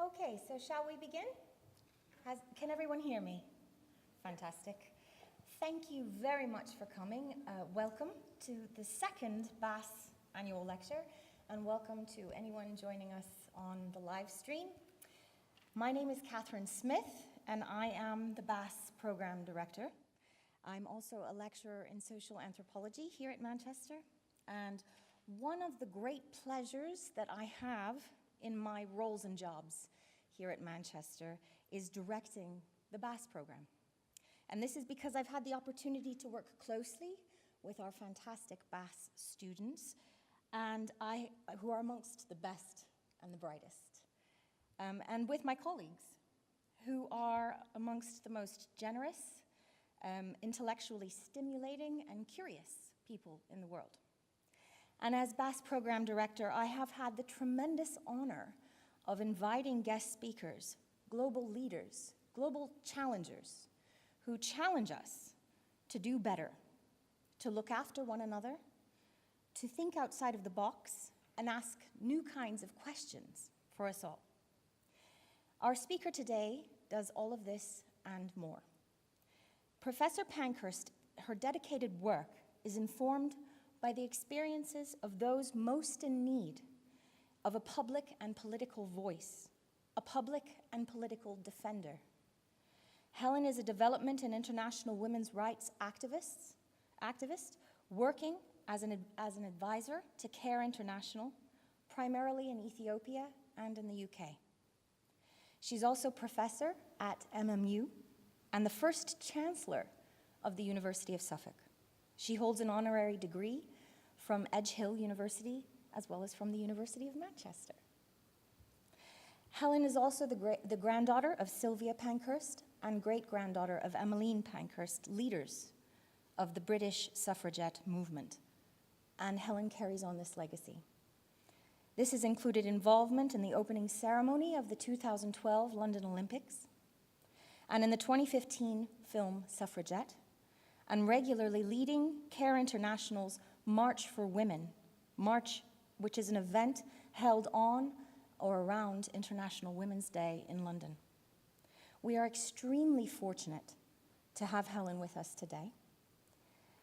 Okay, so shall we begin? Can everyone hear me? Fantastic. Thank you very much for coming. Welcome to the second BAS annual lecture, and welcome to anyone joining us on the live stream. My name is Catherine Smith, and I am the BAS Program Director. I'm also a lecturer in social anthropology here at Manchester, and one of the great pleasures that I have in my roles and jobs here at Manchester is directing the BAS program. And this is because I've had the opportunity to work closely with our fantastic BAS students, and who are amongst the best and the brightest, and with my colleagues, who are amongst the most generous, intellectually stimulating, and curious people in the world. And as BAS Program Director, I have had the tremendous honor of inviting guest speakers, global leaders, global challengers, who challenge us to do better, to look after one another, to think outside of the box, and ask new kinds of questions for us all. Our speaker today does all of this and more. Professor Pankhurst, her dedicated work is informed by the experiences of those most in need of a public and political voice, a public and political defender. Helen is a development and international women's rights activist working as an advisor to CARE International, primarily in Ethiopia and in the UK. She's also professor at MMU and the First Chancellor of the University of Suffolk. She holds an honorary degree from Edge Hill University, as well as from the University of Manchester. Helen is also the granddaughter of Sylvia Pankhurst and great-granddaughter of Emmeline Pankhurst, leaders of the British suffragette movement. And Helen carries on this legacy. This has included involvement in the opening ceremony of the 2012 London Olympics, and in the 2015 film Suffragette, and regularly leading CARE International's March for Women, which is an event held on or around International Women's Day in London. We are extremely fortunate to have Helen with us today.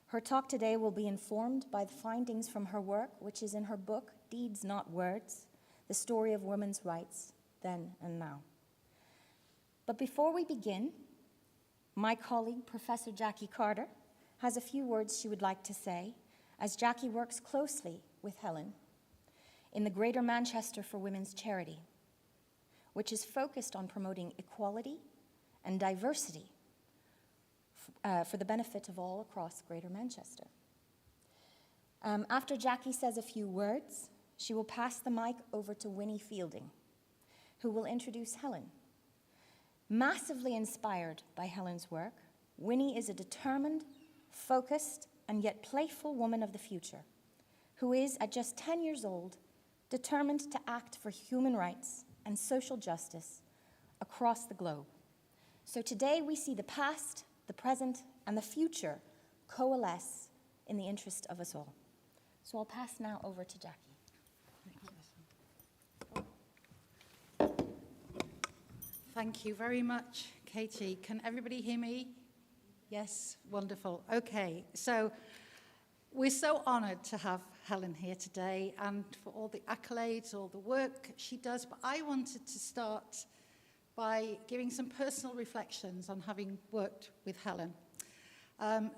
Her talk today will be informed by the findings from her work, which is in her book, Deeds Not Words, The Story of Women's Rights Then and Now. But before we begin, my colleague, Professor Jackie Carter, has a few words she would like to say, as Jackie works closely with Helen in the Greater Manchester for Women's Charity, which is focused on promoting equality and diversity for the benefit of all across Greater Manchester. After Jackie says a few words, she will pass the mic over to Winnie Fielding, who will introduce Helen. Massively inspired by Helen's work, Winnie is a determined, focused, and yet playful woman of the future, who is, at just 10 years old, determined to act for human rights and social justice across the globe. So today we see the past, the present, and the future coalesce in the interest of us all. So I'll pass now over to Jackie. Thank you very much, Katie. Can everybody hear me? Yes, wonderful. Okay, so we're so honored to have Helen here today and for all the accolades, all the work she does, but I wanted to start by giving some personal reflections on having worked with Helen.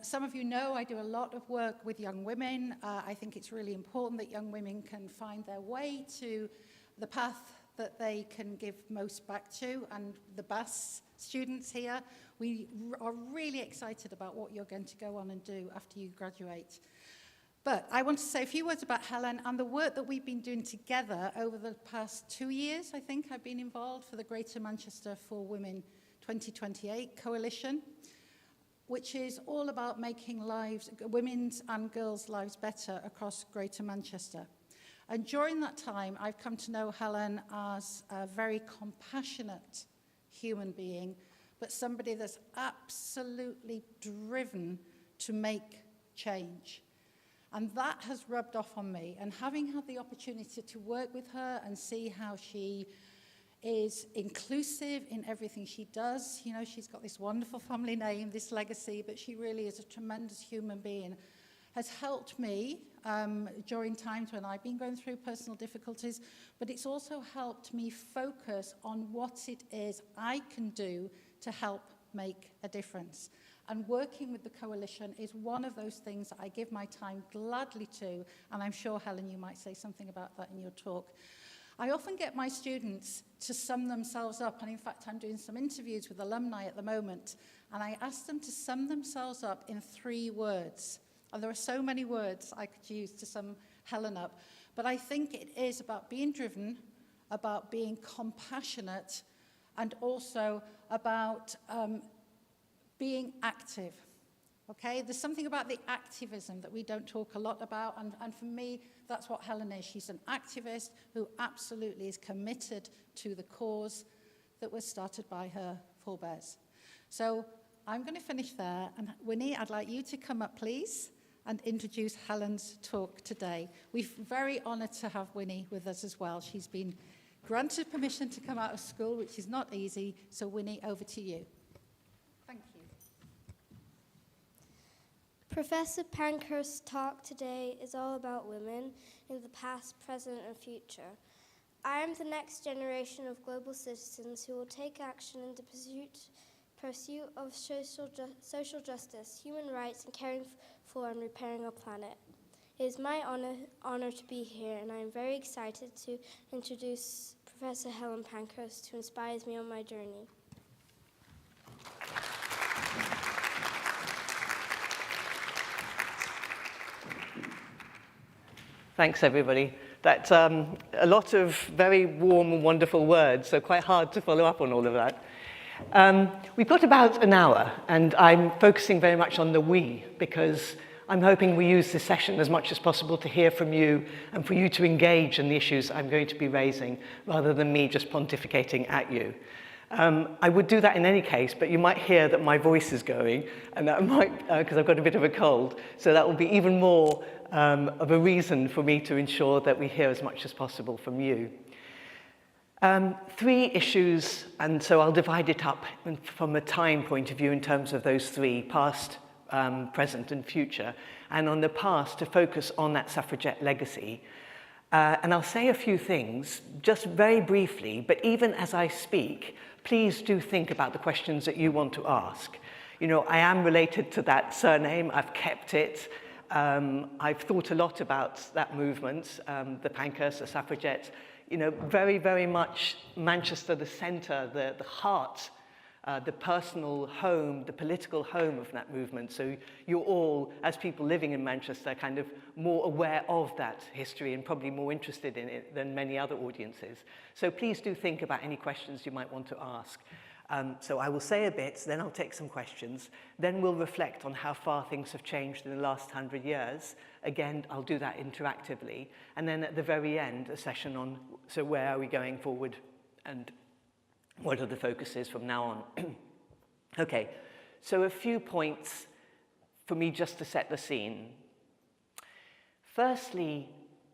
Some of you know I do a lot of work with young women. I think it's really important that young women can find their way to the path that they can give most back to, and the BAS students here, we are really excited about what you're going to go on and do after you graduate. But I want to say a few words about Helen and the work that we've been doing together over the past 2 years. I think I've been involved for the Greater Manchester for Women 2028 Coalition, which is all about making women's and girls' lives better across Greater Manchester. And during that time, I've come to know Helen as a very compassionate human being, but somebody that's absolutely driven to make change. And that has rubbed off on me. And having had the opportunity to work with her and see how she is inclusive in everything she does. You know, she's got this wonderful family name, this legacy, but she really is a tremendous human being. Has helped me during times when I've been going through personal difficulties, but it's also helped me focus on what it is I can do to help make a difference. And working with the coalition is one of those things that I give my time gladly to, and I'm sure, Helen, you might say something about that in your talk. I often get my students to sum themselves up, and in fact I'm doing some interviews with alumni at the moment, and I ask them to sum themselves up in 3 words. And there are so many words I could use to sum Helen up, but I think it is about being driven, about being compassionate, and also about being active. Okay, there's something about the activism that we don't talk a lot about, and for me, that's what Helen is. She's an activist who absolutely is committed to the cause that was started by her forebears. So I'm going to finish there, and Winnie, I'd like you to come up, please, and introduce Helen's talk today. We're very honoured to have Winnie with us as well. She's been granted permission to come out of school, which is not easy, so Winnie, over to you. Thank you. Professor Pankhurst's talk today is all about women in the past, present and future. I am the next generation of global citizens who will take action in the pursuit of social justice, human rights and caring for and repairing our planet. It is my honor to be here, and I am very excited to introduce Professor Helen Pankhurst, who inspires me on my journey. Thanks, everybody. That's a lot of very warm and wonderful words, so quite hard to follow up on all of that. We've got about an hour, and I'm focusing very much on the we, because I'm hoping we use this session as much as possible to hear from you and for you to engage in the issues I'm going to be raising, rather than me just pontificating at you. I would do that in any case, but you might hear that my voice is going, and that might, because I've got a bit of a cold, so that will be even more of a reason for me to ensure that we hear as much as possible from you. 3 issues, and so I'll divide it up from a time point of view in terms of those 3, past, present and future, and on the past to focus on that suffragette legacy. And I'll say a few things, just very briefly, but even as I speak, please do think about the questions that you want to ask. You know, I am related to that surname, I've kept it. I've thought a lot about that movement, the Pankhurst, the Suffragettes, you know, very, very much Manchester, the centre, the heart, the personal home, the political home of that movement. So you're all, as people living in Manchester, kind of more aware of that history and probably more interested in it than many other audiences. So please do think about any questions you might want to ask. So I will say a bit, then I'll take some questions, then we'll reflect on how far things have changed in the last 100 years. Again, I'll do that interactively. And then at the very end, a session on, so where are we going forward and what are the focuses from now on? Okay, so a few points for me just to set the scene. Firstly,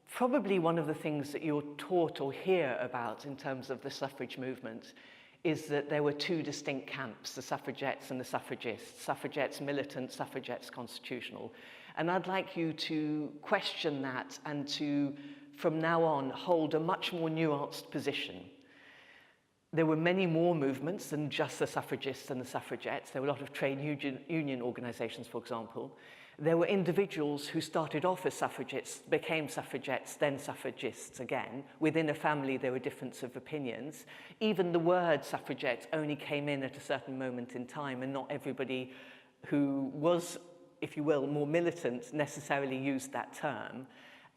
probably one of the things that you're taught or hear about in terms of the suffrage movement is that there were 2 distinct camps, the suffragettes and the suffragists. Suffragettes militant, suffragettes constitutional. And I'd like you to question that and to, from now on, hold a much more nuanced position. There were many more movements than just the suffragists and the suffragettes. There were a lot of trade union organizations, for example. There were individuals who started off as suffragettes, became suffragettes, then suffragists again. Within a family, there were differences of opinions. Even the word suffragette only came in at a certain moment in time, and not everybody who was, if you will, more militant necessarily used that term.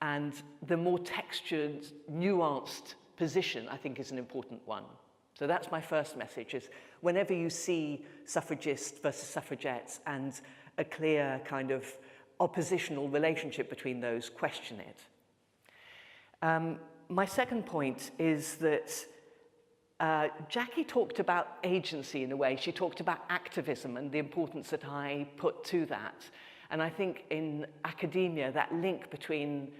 And the more textured, nuanced position, I think, is an important one. So that's my first message, is whenever you see suffragists versus suffragettes and a clear kind of oppositional relationship between those, question it. My second point is that Jackie talked about agency in a way. She talked about activism and the importance that I put to that. And I think in academia, that link between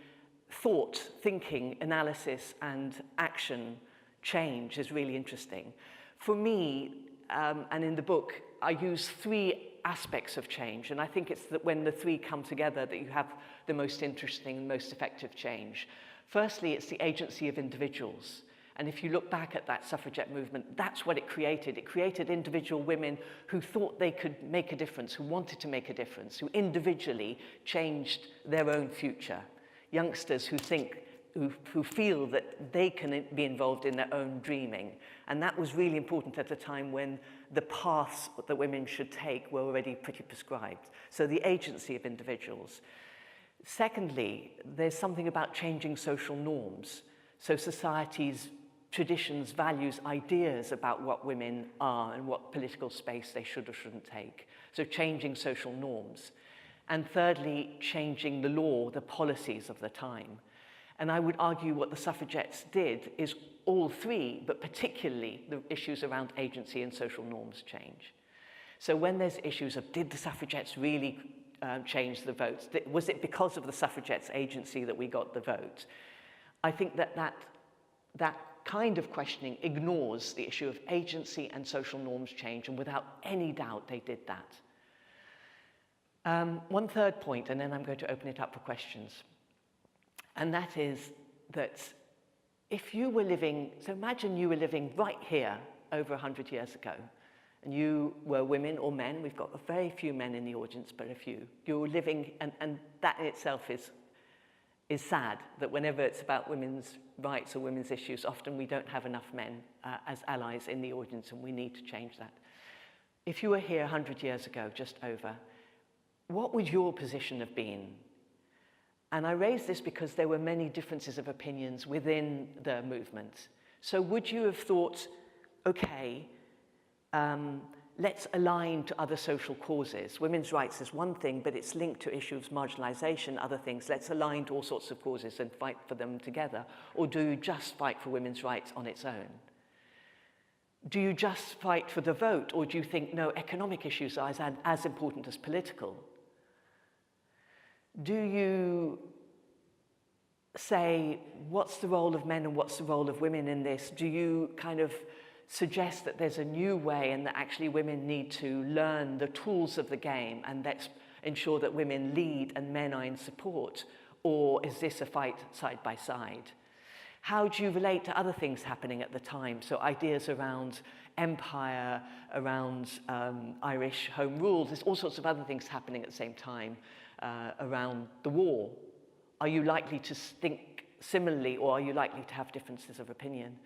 thought, thinking, analysis, and action change is really interesting. For me, and in the book, I use 3 aspects of change, and I think it's that when the 3 come together that you have the most interesting and most effective change. Firstly, it's the agency of individuals. And if you look back at that suffragette movement, that's what it created. It created individual women who thought they could make a difference, who wanted to make a difference, who individually changed their own future. Youngsters who feel that they can be involved in their own dreaming. And that was really important at a time when the paths that women should take were already pretty prescribed. So the agency of individuals. Secondly, there's something about changing social norms. So society's traditions, values, ideas about what women are and what political space they should or shouldn't take. So changing social norms. And thirdly, changing the law, the policies of the time. And I would argue what the suffragettes did is all 3, but particularly the issues around agency and social norms change. So when there's issues of did the suffragettes really change the votes? Was it because of the suffragettes' agency that we got the vote? I think that kind of questioning ignores the issue of agency and social norms change, and without any doubt they did that. One third point, and then I'm going to open it up for questions. And that is that if you were living, so imagine you were living right here over 100 years ago, and you were women or men, we've got very few men in the audience, but a few. You were living, and that in itself is sad, that whenever it's about women's rights or women's issues, often we don't have enough men as allies in the audience, and we need to change that. If you were here 100 years ago, just over, what would your position have been? And I raise this because there were many differences of opinions within the movement. So would you have thought, okay, let's align to other social causes. Women's rights is one thing, but it's linked to issues of marginalization, other things. Let's align to all sorts of causes and fight for them together. Or do you just fight for women's rights on its own? Do you just fight for the vote, or do you think, no, economic issues are as important as political? Do you say, what's the role of men and what's the role of women in this? Do you kind of suggest that there's a new way and that actually women need to learn the tools of the game, and let's ensure that women lead and men are in support? Or is this a fight side by side? How do you relate to other things happening at the time? So ideas around empire, around Irish home rule, there's all sorts of other things happening at the same time around the war. Are you likely to think similarly, or are you likely to have differences of opinion?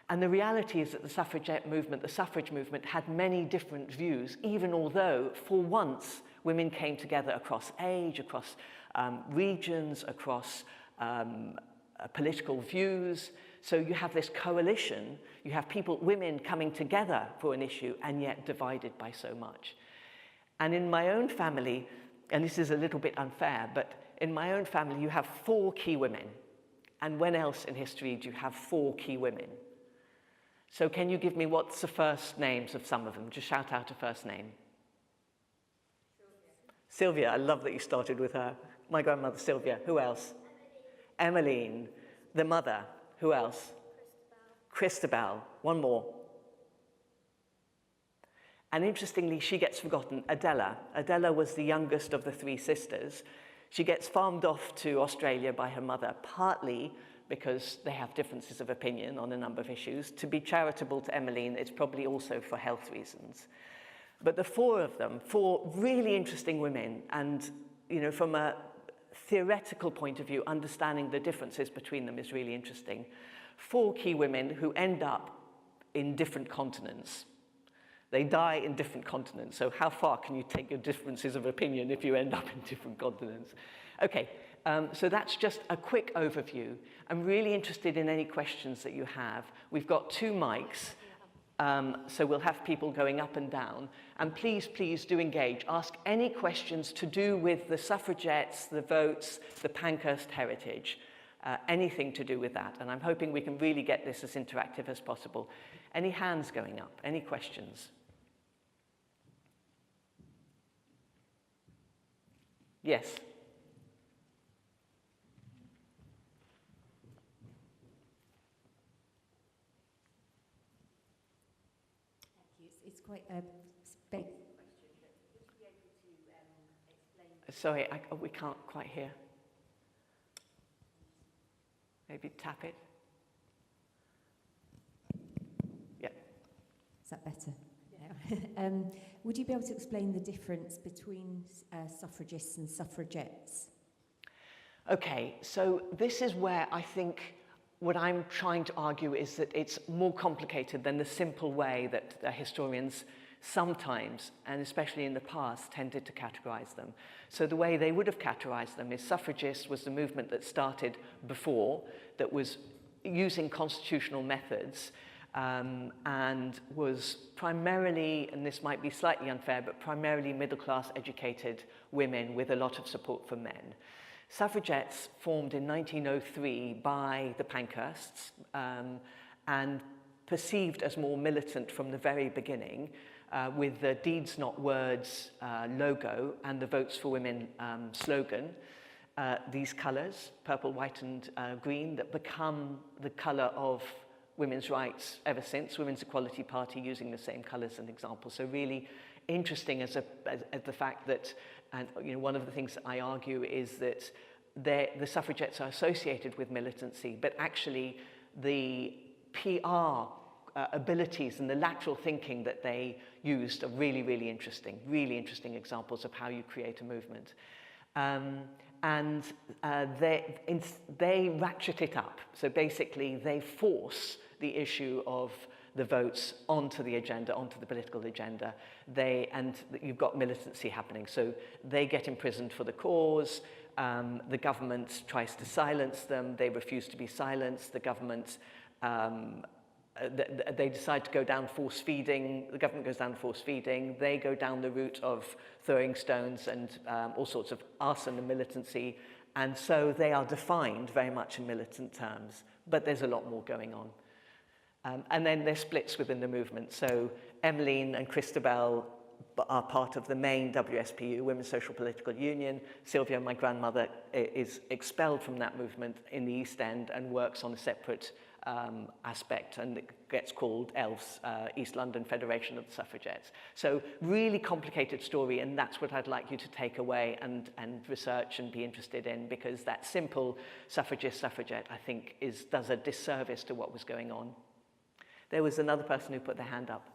And the reality is that the suffragette movement, the suffrage movement, had many different views, even although, for once, women came together across age, across regions, across political views. So you have this coalition, you have people, women coming together for an issue, and yet divided by so much. And in my own family, and this is a little bit unfair, but in my own family, you have 4 key women. And when else in history do you have 4 key women? So can you give me what's the first names of some of them? Just shout out a first name. Sylvia, I love that you started with her. My grandmother, Sylvia. Who else? Emmeline. The mother. Who else? Christabel. One more. And interestingly, she gets forgotten, Adela. Adela was the youngest of the 3 sisters. She gets farmed off to Australia by her mother, partly because they have differences of opinion on a number of issues. To be charitable to Emmeline, it's probably also for health reasons. But the 4 of them, 4 really interesting women, and from a theoretical point of view, understanding the differences between them is really interesting. 4 key women who end up in different continents. They die in different continents. So how far can you take your differences of opinion if you end up in different continents? Okay, so that's just a quick overview. I'm really interested in any questions that you have. We've got 2 mics, so we'll have people going up and down. And please, please do engage. Ask any questions to do with the suffragettes, the votes, the Pankhurst heritage, anything to do with that. And I'm hoping we can really get this as interactive as possible. Any hands going up? Any questions? Yes. quite a big. Sorry, we can't quite hear. Maybe tap it. Yeah. Is that better? Yeah. Would you be able to explain the difference between suffragists and suffragettes? Okay, so this is where I think what I'm trying to argue is that it's more complicated than the simple way that historians sometimes, and especially in the past, tended to categorize them. So the way they would have categorized them is suffragists was the movement that started before, that was using constitutional methods, and was primarily, and this might be slightly unfair, but primarily middle-class educated women with a lot of support from men. Suffragettes formed in 1903 by the Pankhursts and perceived as more militant from the very beginning, with the Deeds Not Words logo and the Votes for Women slogan. These colours, purple, white and green, that become the colour of women's rights ever since, Women's Equality Party using the same colours as an example. So really interesting as the fact that, and one of the things that I argue is that the suffragettes are associated with militancy, but actually the PR abilities and the lateral thinking that they used are really, really interesting examples of how you create a movement. They ratchet it up. So basically they force the issue of the votes onto the agenda, onto the political agenda. And you've got militancy happening. So they get imprisoned for the cause. The government tries to silence them. They refuse to be silenced. The government, they decide to go down force feeding. The government goes down force feeding. They go down the route of throwing stones and all sorts of arson and militancy. And so they are defined very much in militant terms. But there's a lot more going on. And then there's splits within the movement. So Emmeline and Christabel are part of the main WSPU, Women's Social Political Union. Sylvia, my grandmother, is expelled from that movement in the East End and works on a separate aspect, and it gets called ELFS, East London Federation of the Suffragettes. So really complicated story, and that's what I'd like you to take away and research and be interested in, because that simple suffragette, I think, does a disservice to what was going on. There was another person who put their hand up.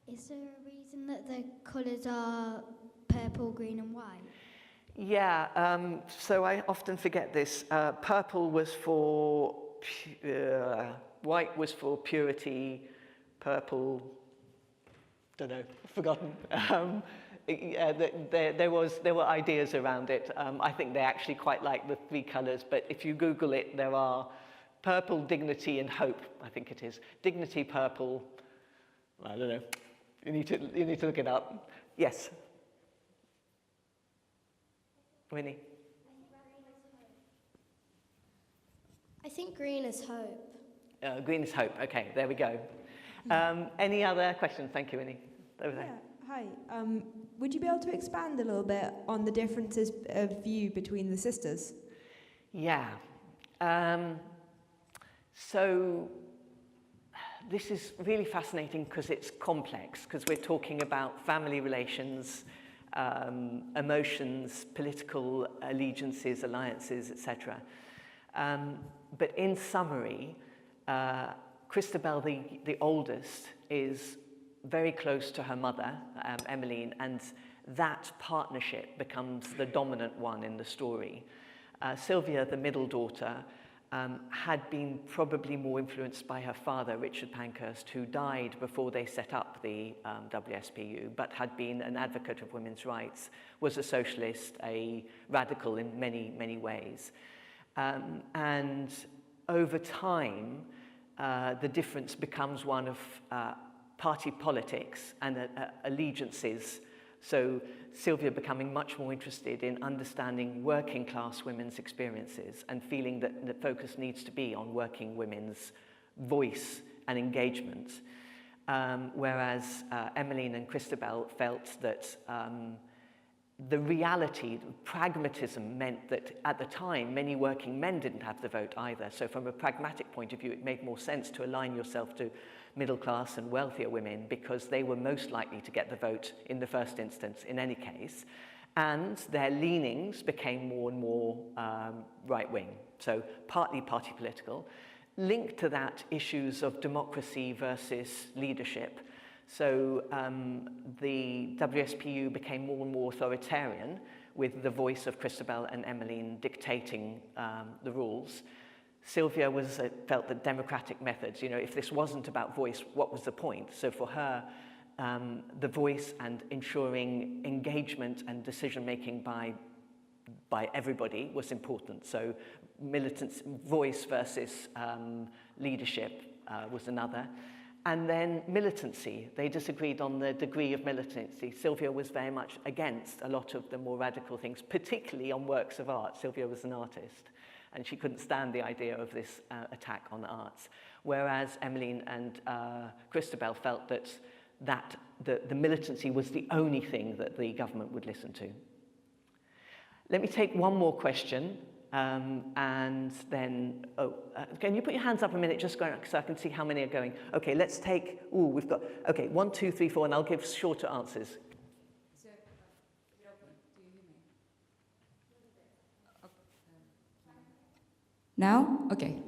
Is there a reason that the colours are purple, green and white? Yeah, so I often forget this. Purple was for, white was for purity, purple, don't know, forgotten. There were ideas around it. I think they actually quite like the three colours, but if you Google it, there are purple, dignity and hope, I think it is. Dignity, purple, I don't know. You need to look it up. Yes. Winnie. I think green is hope. Green is hope. Okay, there we go. Any other questions? Thank you, Winnie. Over there. Yeah, hi. Would you be able to expand a little bit on the differences of view between the sisters? Yeah. So this is really fascinating because it's complex, because we're talking about family relations, emotions, political allegiances, alliances, etc. But in summary, Christabel, the oldest, is very close to her mother, Emmeline, and that partnership becomes the dominant one in the story. Sylvia, the middle daughter, had been probably more influenced by her father, Richard Pankhurst, who died before they set up the WSPU, but had been an advocate of women's rights, was a socialist, a radical in many, many ways. And over time, the difference becomes one of party politics and allegiances. So Sylvia becoming much more interested in understanding working class women's experiences and feeling that the focus needs to be on working women's voice and engagement. Whereas Emmeline and Christabel felt that the reality, pragmatism meant that at the time, many working men didn't have the vote either. So from a pragmatic point of view, it made more sense to align yourself to middle class and wealthier women because they were most likely to get the vote in the first instance in any case. And their leanings became more and more right-wing, so partly party political. Linked to that, issues of democracy versus leadership. So the WSPU became more and more authoritarian with the voice of Christabel and Emmeline dictating the rules. Sylvia felt that democratic methods, if this wasn't about voice, what was the point? So for her, the voice and ensuring engagement and decision-making by everybody was important. So militant voice versus leadership was another. And then militancy. They disagreed on the degree of militancy. Sylvia was very much against a lot of the more radical things, particularly on works of art. Sylvia was an artist, and she couldn't stand the idea of this attack on the arts. Whereas Emmeline and Christabel felt that the militancy was the only thing that the government would listen to. Let me take one more question. And then, can you put your hands up a minute just so I can see how many are going? Okay, let's take, we've got, okay, 1, 2, 3, 4, and I'll give shorter answers. So, do you hear me? Now? Okay.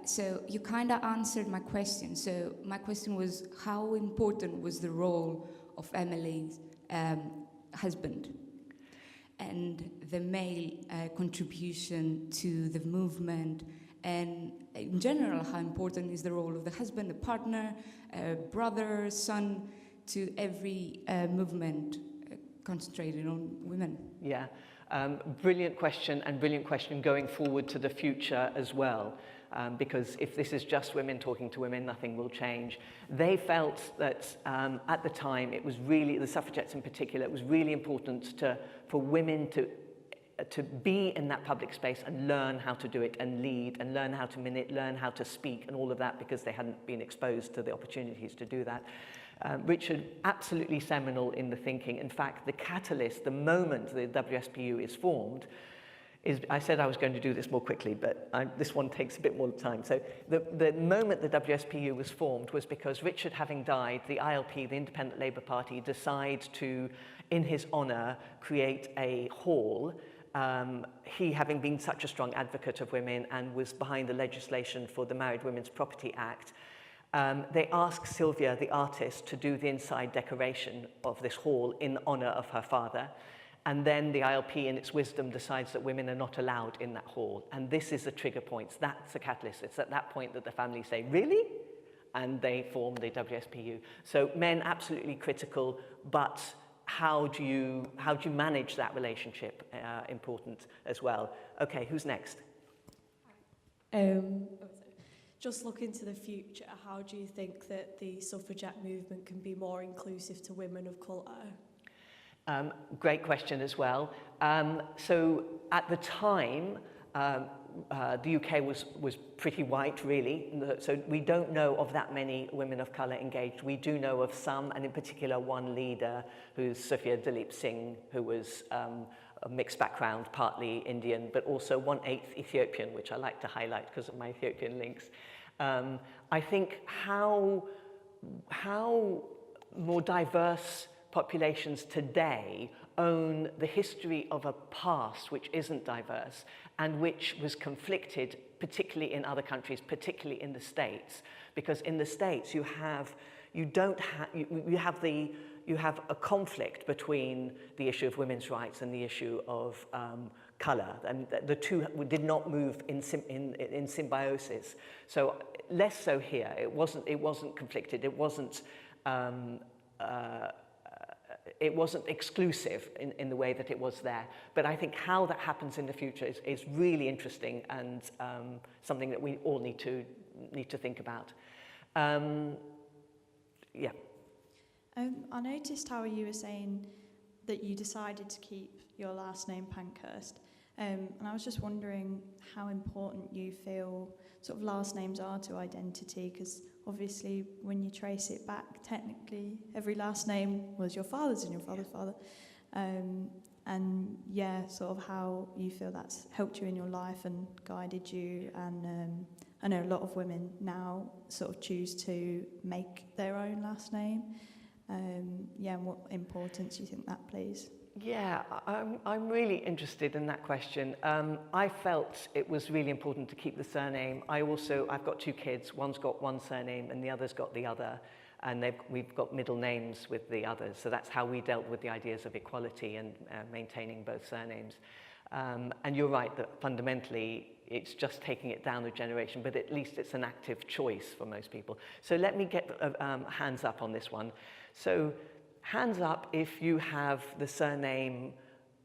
So you kind of answered my question. So my question was, how important was the role of Emily's husband and the male contribution to the movement, and in general, how important is the role of the husband, the partner, brother, son, to every movement concentrated on women? Yeah, brilliant question, and brilliant question going forward to the future as well. Because if this is just women talking to women, nothing will change. They felt that at the time, it was really, the suffragettes in particular, it was really important for women to be in that public space and learn how to do it and lead and learn how to learn how to speak and all of that because they hadn't been exposed to the opportunities to do that. Richard, absolutely seminal in the thinking. In fact, the catalyst, the moment the WSPU is formed, I said I was going to do this more quickly, but this one takes a bit more time. So the moment the WSPU was formed was because Richard, having died, the ILP, the Independent Labour Party, decided to, in his honour, create a hall. He, having been such a strong advocate of women and was behind the legislation for the Married Women's Property Act, they asked Sylvia, the artist, to do the inside decoration of this hall in honour of her father. And then the ILP, in its wisdom, decides that women are not allowed in that hall. And this is the trigger point. That's the catalyst. It's at that point that the family say, really? And they form the WSPU. So men absolutely critical, but how do you manage that relationship? Important as well. Okay, who's next? Just looking to the future, how do you think that the suffragette movement can be more inclusive to women of colour? Great question as well. So at the time, the UK was pretty white, really. So we don't know of that many women of colour engaged. We do know of some, and in particular one leader, who's Sophia Dalip Singh, who was a mixed background, partly Indian, but also 1/8 Ethiopian, which I like to highlight because of my Ethiopian links. I think how more diverse populations today own the history of a past which isn't diverse and which was conflicted, particularly in other countries, particularly in the States, because in the States you have a conflict between the issue of women's rights and the issue of colour, and the two did not move in symbiosis. So less so here. It wasn't conflicted. It wasn't exclusive in the way that it was there. But I think how that happens in the future is really interesting and something that we all need to think about. Yeah. I noticed how you were saying that you decided to keep your last name Pankhurst, and I was just wondering how important you feel sort of last names are to identity, because obviously when you trace it back, technically every last name was your father's and your father's father. And yeah, sort of how you feel that's helped you in your life and guided you. And I know a lot of women now sort of choose to make their own last name. Yeah, and what importance you think that plays? Yeah, I'm really interested in that question. I felt it was really important to keep the surname. I've got 2 kids. One's got one surname and the other's got the other. And we've got middle names with the others. So that's how we dealt with the ideas of equality and maintaining both surnames. And you're right that fundamentally it's just taking it down a generation, but at least it's an active choice for most people. So let me get hands up on this one. So hands up if you have the surname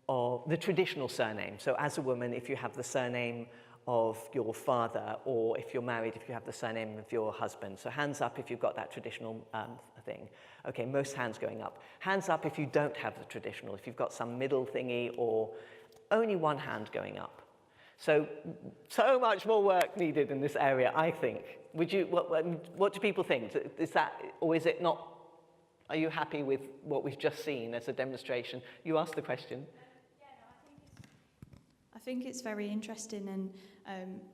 of the traditional surname. So as a woman, if you have the surname of your father, or if you're married, if you have the surname of your husband. So hands up if you've got that traditional thing. Okay, most hands going up. Hands up if you don't have the traditional, if you've got some middle thingy, or only one hand going up. So much more work needed in this area, I think. What do people think? Is that, or is it not? Are you happy with what we've just seen as a demonstration? You asked the question. I think it's very interesting,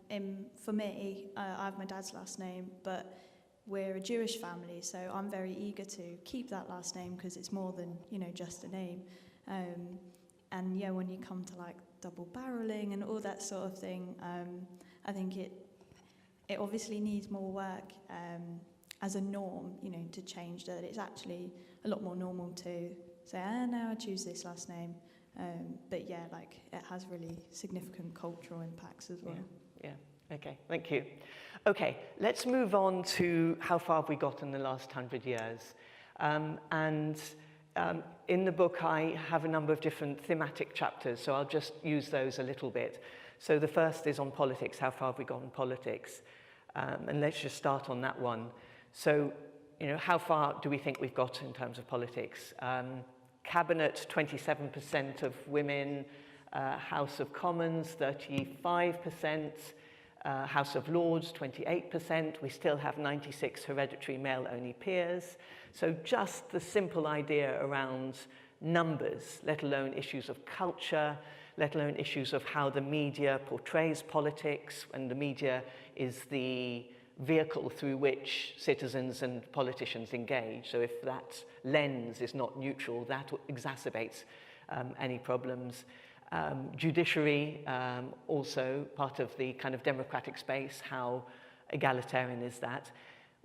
and for me, I have my dad's last name, but we're a Jewish family, so I'm very eager to keep that last name because it's more than, just a name. And yeah, when you come to like double barreling and all that sort of thing, I think it obviously needs more work as a norm, to change that. It's actually a lot more normal to say, no, I choose this last name. But yeah, like it has really significant cultural impacts as well. Yeah. Okay, thank you. Okay, let's move on to how far have we got in the last 100 years. In the book, I have a number of different thematic chapters, so I'll just use those a little bit. So the first is on politics. How far have we got in politics? And let's just start on that one. So, how far do we think we've got in terms of politics? Cabinet, 27% of women. House of Commons, 35%. House of Lords, 28%. We still have 96 hereditary male-only peers. So just the simple idea around numbers, let alone issues of culture, let alone issues of how the media portrays politics, and the media is the vehicle through which citizens and politicians engage. So if that lens is not neutral, that exacerbates any problems. Judiciary, also part of the kind of democratic space. How egalitarian is that?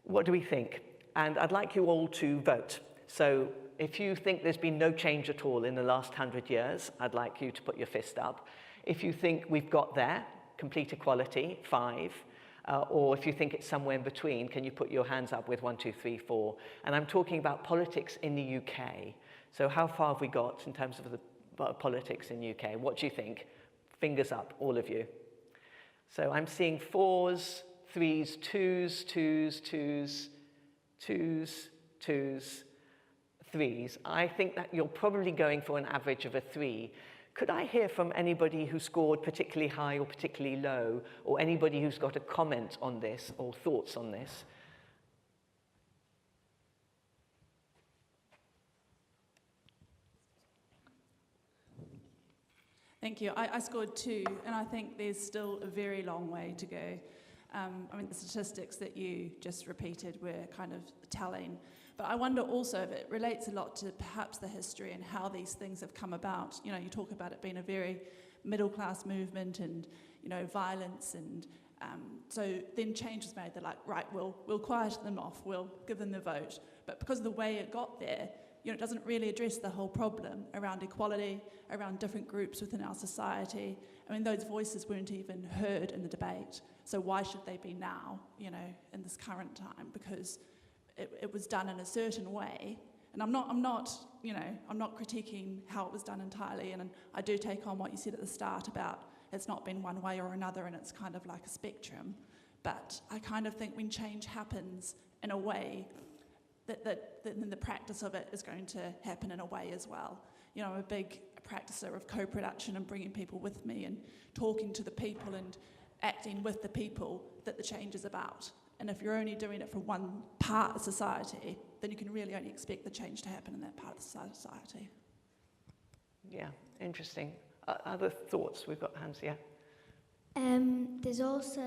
What do we think? And I'd like you all to vote. So if you think there's been no change at all in the last 100 years, I'd like you to put your fist up. If you think we've got there, complete equality, 5. Or if you think it's somewhere in between, can you put your hands up with 1, 2, 3, 4? And I'm talking about politics in the UK. So how far have we got in terms of the politics in UK? What do you think? Fingers up, all of you. So I'm seeing 4s, 3s, 2s, 2s, 2s, 2s, 2s, 3s. I think that you're probably going for an average of a 3. Could I hear from anybody who scored particularly high or particularly low, or anybody who's got a comment on this or thoughts on this? Thank you. I scored 2, and I think there's still a very long way to go. The statistics that you just repeated were kind of telling. But I wonder also if it relates a lot to perhaps the history and how these things have come about. You talk about it being a very middle-class movement and, violence. And so then change was made. They're like, right, we'll quieten them off. We'll give them the vote. But because of the way it got there, it doesn't really address the whole problem around equality, around different groups within our society. Those voices weren't even heard in the debate. So why should they be now, in this current time? Because it was done in a certain way. And I'm not critiquing how it was done entirely. And I do take on what you said at the start about it's not been one way or another, and it's kind of like a spectrum. But I kind of think when change happens in a way, that then the practice of it is going to happen in a way as well. I'm a big practicer of co-production and bringing people with me and talking to the people and acting with the people that the change is about. And if you're only doing it for one part of society, then you can really only expect the change to happen in that part of the society. Yeah, interesting. Other thoughts? We've got hands, yeah. There's also,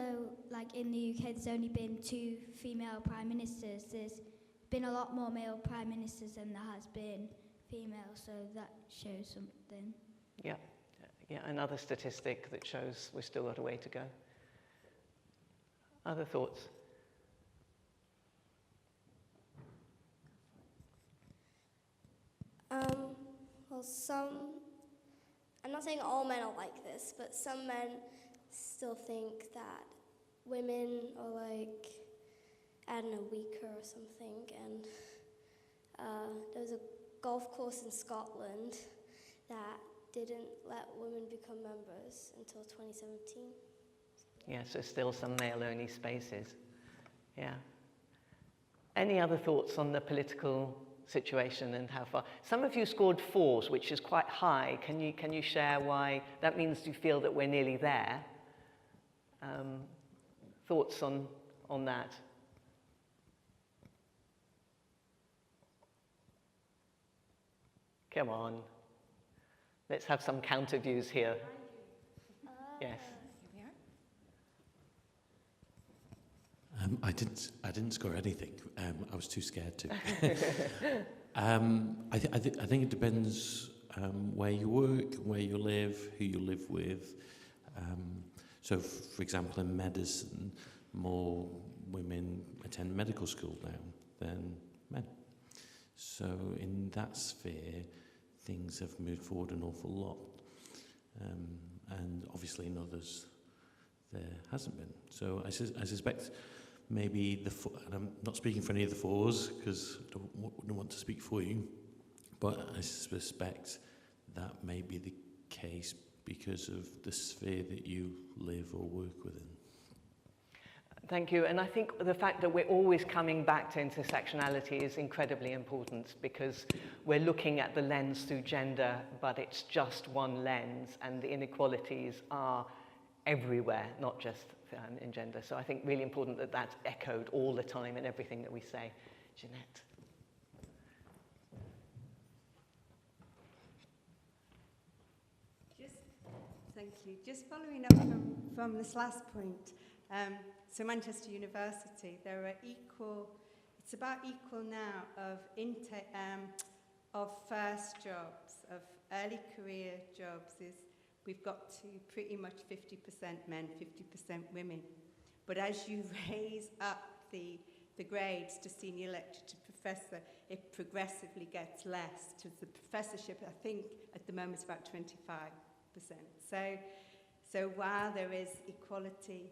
like in the UK, there's only been 2 female prime ministers. There's been a lot more male prime ministers than there has been female, so that shows something. Yeah, yeah, another statistic that shows we've still got a way to go. Other thoughts? Well, I'm not saying all men are like this, but some men still think that women are like, I don't know, weaker or something. And there was a golf course in Scotland that didn't let women become members until 2017. Yeah, so still some male-only spaces. Yeah. Any other thoughts on the political situation and how far? Some of you scored 4s, which is quite high. Can you share why? That means you feel that we're nearly there. Thoughts on that? Come on. Let's have some counter views here. Yes. I didn't score anything. I was too scared to. I think it depends where you work, where you live, who you live with. So, for example, in medicine, more women attend medical school now than men. So, in that sphere, things have moved forward an awful lot. And obviously in others, there hasn't been. So I suspect maybe and I'm not speaking for any of the 4s because I don't want to speak for you, but I suspect that may be the case because of the sphere that you live or work within. Thank you. And I think the fact that we're always coming back to intersectionality is incredibly important because we're looking at the lens through gender, but it's just one lens and the inequalities are everywhere, not just in gender. So I think really important that that's echoed all the time in everything that we say. Jeanette. Thank you. Just following up from this last point, so Manchester University, there are it's about equal now of first jobs, of early career jobs. We've got to pretty much 50% men, 50% women. But as you raise up the grades to senior lecturer to professor, it progressively gets less. To the professorship, I think at the moment it's about 25%. So while there is equality,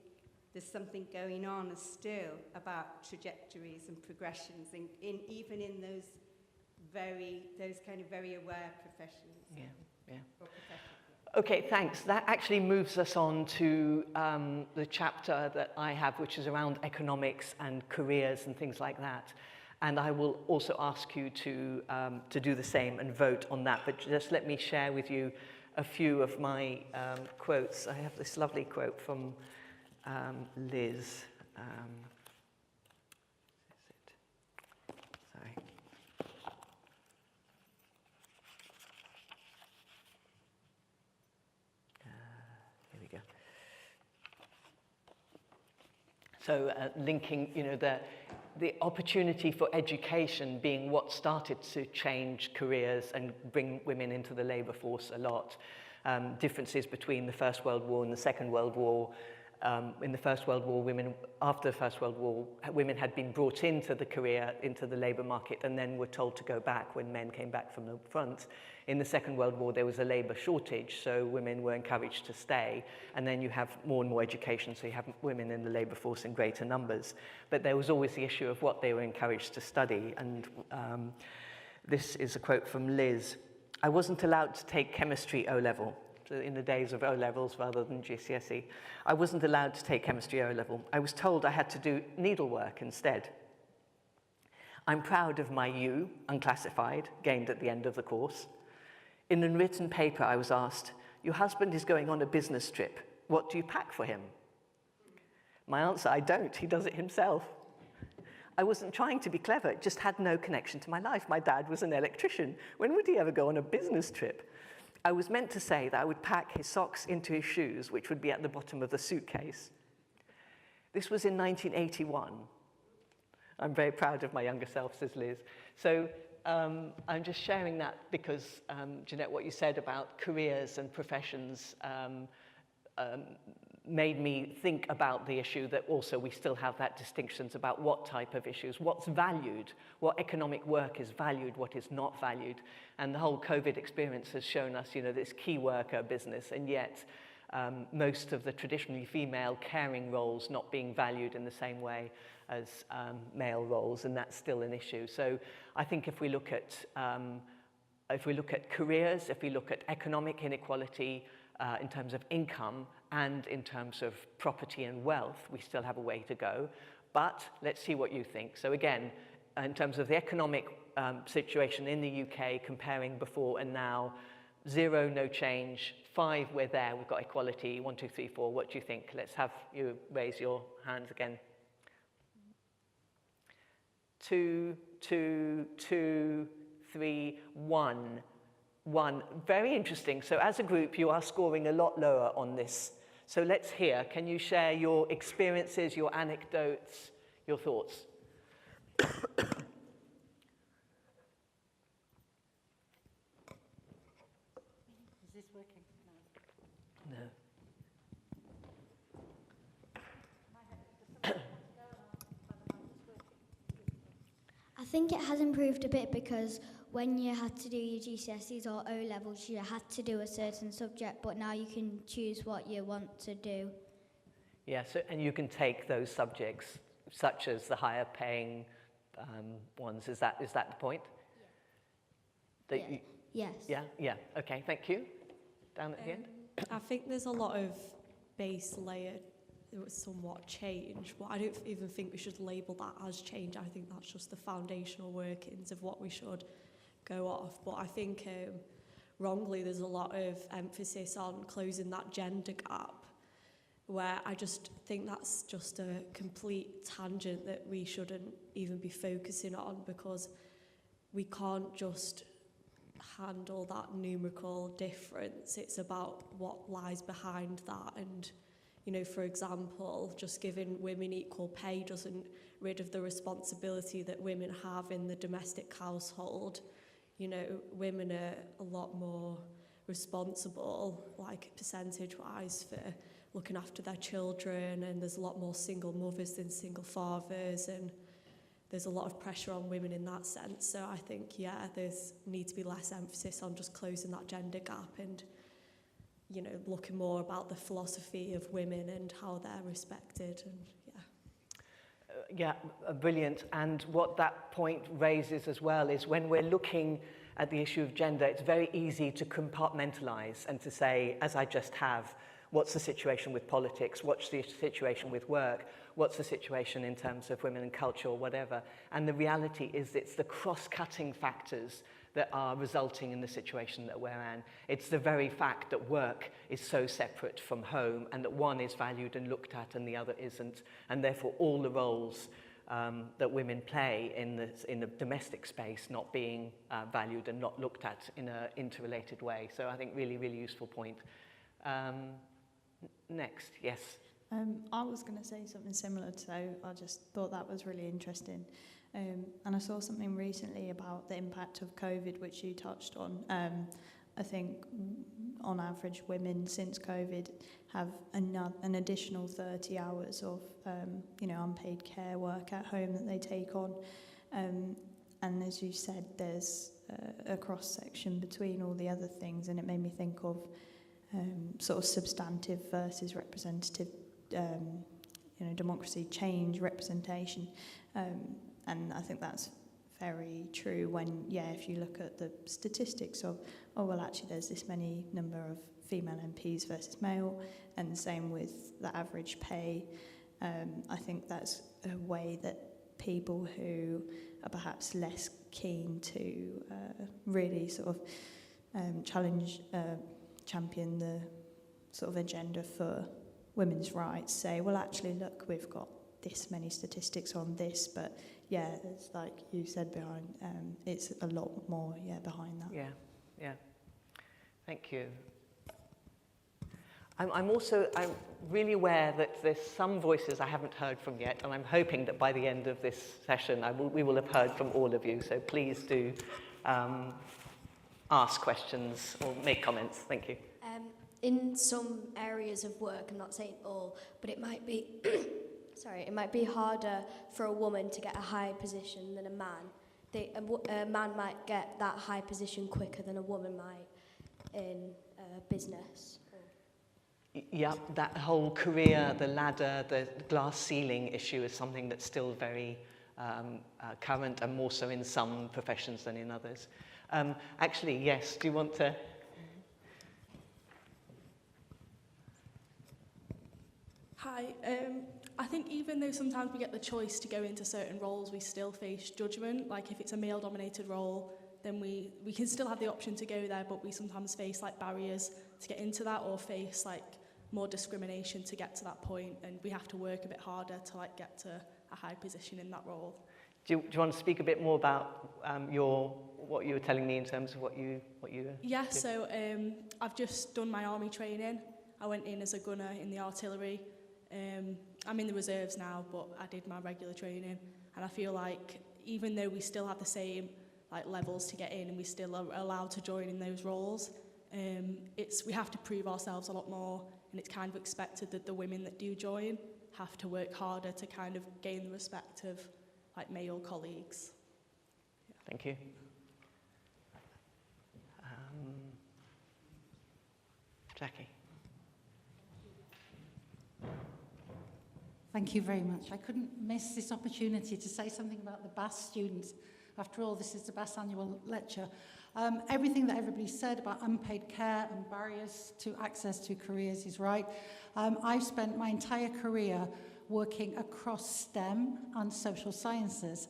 there's something going on still about trajectories and progressions, even in those kind of very aware professions. Yeah, yeah. Okay, thanks. That actually moves us on to the chapter that I have, which is around economics and careers and things like that. And I will also ask you to do the same and vote on that. But just let me share with you a few of my quotes. I have this lovely quote from Liz. Sorry. Here we go. So linking, the opportunity for education being what started to change careers and bring women into the labour force a lot. Differences between the First World War and the Second World War. In the First World War, after the First World War, women had been brought into the labour market and then were told to go back when men came back from the front. In the Second World War, there was a labour shortage, so women were encouraged to stay. And then you have more and more education, so you have women in the labour force in greater numbers. But there was always the issue of what they were encouraged to study. And this is a quote from Liz. "I wasn't allowed to take chemistry O-level." So in the days of O-levels rather than GCSE. "I wasn't allowed to take chemistry O-level. I was told I had to do needlework instead. I'm proud of my U, unclassified, gained at the end of the course. In a written paper, I was asked, 'Your husband is going on a business trip. What do you pack for him?' My answer, 'I don't. He does it himself.' I wasn't trying to be clever. It just had no connection to my life. My dad was an electrician. When would he ever go on a business trip? I was meant to say that I would pack his socks into his shoes, which would be at the bottom of the suitcase. This was in 1981. I'm very proud of my younger self, says Liz. So I'm just sharing that because, Jeanette, what you said about careers and professions made me think about the issue that also we still have that distinctions about what type of issues, what's valued, what economic work is valued, what is not valued. And the whole COVID experience has shown us, this key worker business, and yet most of the traditionally female caring roles not being valued in the same way as male roles, and that's still an issue. So I think if we look at careers, if we look at economic inequality in terms of income and in terms of property and wealth, we still have a way to go. But let's see what you think. So again, in terms of the economic situation in the UK, comparing before and now, 0, no change. 5, we're there, we've got equality. 1, 2, 3, 4, what do you think? Let's have you raise your hands again. 2, 2, 2, 3, 1. 1. Very interesting. So as a group, you are scoring a lot lower on this. So let's hear. Can you share your experiences, your anecdotes, your thoughts? Is this working? No. I think it has improved a bit because when you had to do your GCSEs or O-levels, you had to do a certain subject, but now you can choose what you want to do. Yeah, so, and you can take those subjects, such as the higher paying ones. Is that the point? Yeah. Yes. Yeah. Okay, thank you. Down at the end. I think there's a lot of base layer somewhat change, but I don't even think we should label that as change. I think that's just the foundational workings of what we should go off. But I think wrongly there's a lot of emphasis on closing that gender gap, where I just think that's just a complete tangent that we shouldn't even be focusing on, because we can't just handle that numerical difference. It's about what lies behind that. And for example, just giving women equal pay doesn't rid of the responsibility that women have in the domestic household. Women are a lot more responsible, like percentage-wise, for looking after their children, and there's a lot more single mothers than single fathers, and there's a lot of pressure on women in that sense. So I think, there's need to be less emphasis on just closing that gender gap and looking more about the philosophy of women and how they're respected. And brilliant. And what that point raises as well is when we're looking at the issue of gender, it's very easy to compartmentalize and to say, as I just have, what's the situation with politics? What's the situation with work? What's the situation in terms of women and culture or whatever? And the reality is it's the cross-cutting factors that are resulting in the situation that we're in. It's the very fact that work is so separate from home, and that one is valued and looked at and the other isn't, and therefore all the roles that women play in the domestic space not being valued and not looked at in an interrelated way. So I think really, really useful point. Next, yes. I was going to say something similar, so I just thought that was really interesting. And I saw something recently about the impact of COVID, which you touched on. I think on average women since COVID have an additional 30 hours of unpaid care work at home that they take on. And as you said, there's a cross-section between all the other things, and it made me think of sort of substantive versus representative democracy, change, representation. And I think that's very true when, if you look at the statistics of, actually there's this many number of female MPs versus male, and the same with the average pay. I think that's a way that people who are perhaps less keen to really sort of champion the sort of agenda for women's rights say, well, actually, look, we've got this many statistics on this, but it's like you said behind, it's a lot more, behind that. Yeah. Thank you. I'm really aware that there's some voices I haven't heard from yet, and I'm hoping that by the end of this session we will have heard from all of you, so please do ask questions or make comments. Thank you. In some areas of work, I'm not saying all, but it might be, it might be harder for a woman to get a high position than a man. A man might get that high position quicker than a woman might in business. Yeah, that whole career, the ladder, the glass ceiling issue is something that's still very current, and more so in some professions than in others. Actually, yes, do you want to? Hi. I think even though sometimes we get the choice to go into certain roles, we still face judgment. Like if it's a male-dominated role, then we can still have the option to go there, but we sometimes face like barriers to get into that, or face like more discrimination to get to that point, and we have to work a bit harder to like get to a high position in that role. Do you want to speak a bit more about what you were telling me in terms of what you Yeah, did? so I've just done my army training. I went in as a gunner in the artillery. I'm in the reserves now, but I did my regular training, and I feel like even though we still have the same like levels to get in, and we still are allowed to join in those roles, we have to prove ourselves a lot more, and it's kind of expected that the women that do join have to work harder to kind of gain the respect of like male colleagues. Yeah. Thank you. Jackie. Thank you very much. I couldn't miss this opportunity to say something about the BAS students. After all, this is the BAS annual lecture. Everything that everybody said about unpaid care and barriers to access to careers is right. I've spent my entire career working across STEM and social sciences,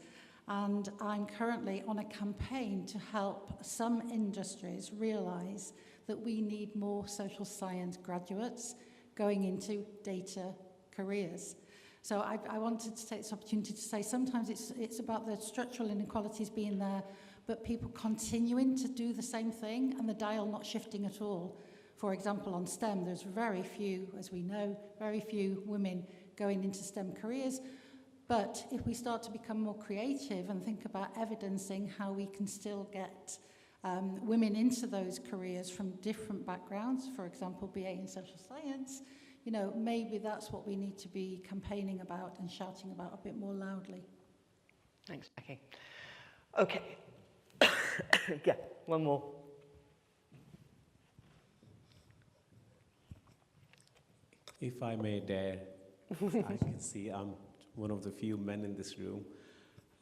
and I'm currently on a campaign to help some industries realise that we need more social science graduates going into data careers. So I wanted to take this opportunity to say sometimes it's about the structural inequalities being there, but people continuing to do the same thing and the dial not shifting at all. For example, on STEM, there's very few, as we know, very few women going into STEM careers. But if we start to become more creative and think about evidencing how we can still get women into those careers from different backgrounds, for example, BA in social science, you know, maybe that's what we need to be campaigning about and shouting about a bit more loudly. Thanks, Jackie. Okay. Yeah, one more. If I may dare, I can see I'm one of the few men in this room,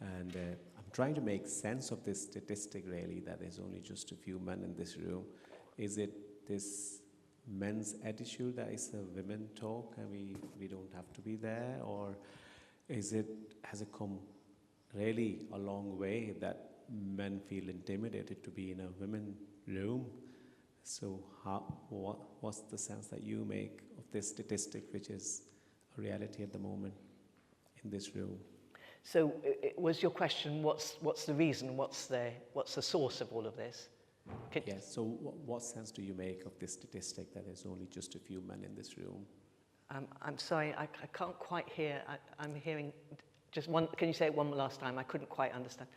and I'm trying to make sense of this statistic, really, that there's only just a few men in this room. Is it this men's attitude that is a women talk and we don't have to be there, or has it come really a long way that men feel intimidated to be in a women room? So what's the sense that you make of this statistic, which is a reality at the moment in this room? So was your question, what's the reason, what's the source of all of this? Yes, so what sense do you make of this statistic that there's only just a few men in this room? I'm sorry, I can't quite hear. I'm hearing just one. Can you say it one last time? I couldn't quite understand.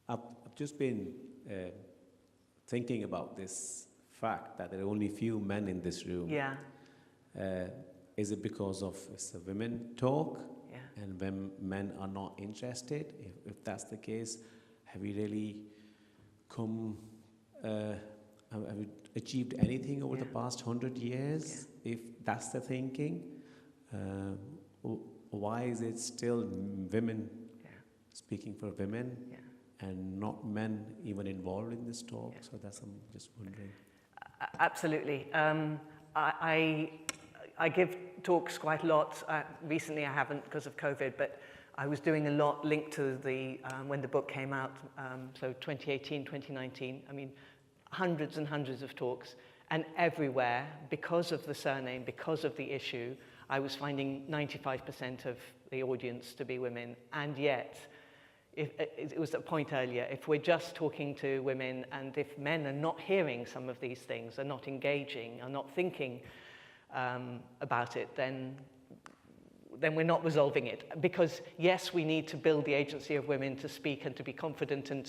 I've just been thinking about this fact that there are only few men in this room. Yeah. Is it because of it's a women talk? Yeah. And when men are not interested? If that's the case, have we really have we achieved anything over the past 100 years? Yeah. If that's the thinking, why is it still women speaking for women and not men even involved in this talk? So that's, I'm just wondering. Absolutely. I give talks quite a lot. Recently I haven't because of COVID, but I was doing a lot linked to the when the book came out, so 2018, 2019. I mean, hundreds and hundreds of talks, and everywhere, because of the surname, because of the issue, I was finding 95% of the audience to be women, and yet it was a point earlier, if we're just talking to women and if men are not hearing some of these things, are not engaging, are not thinking about it, then we're not resolving it. Because yes, we need to build the agency of women to speak and to be confident and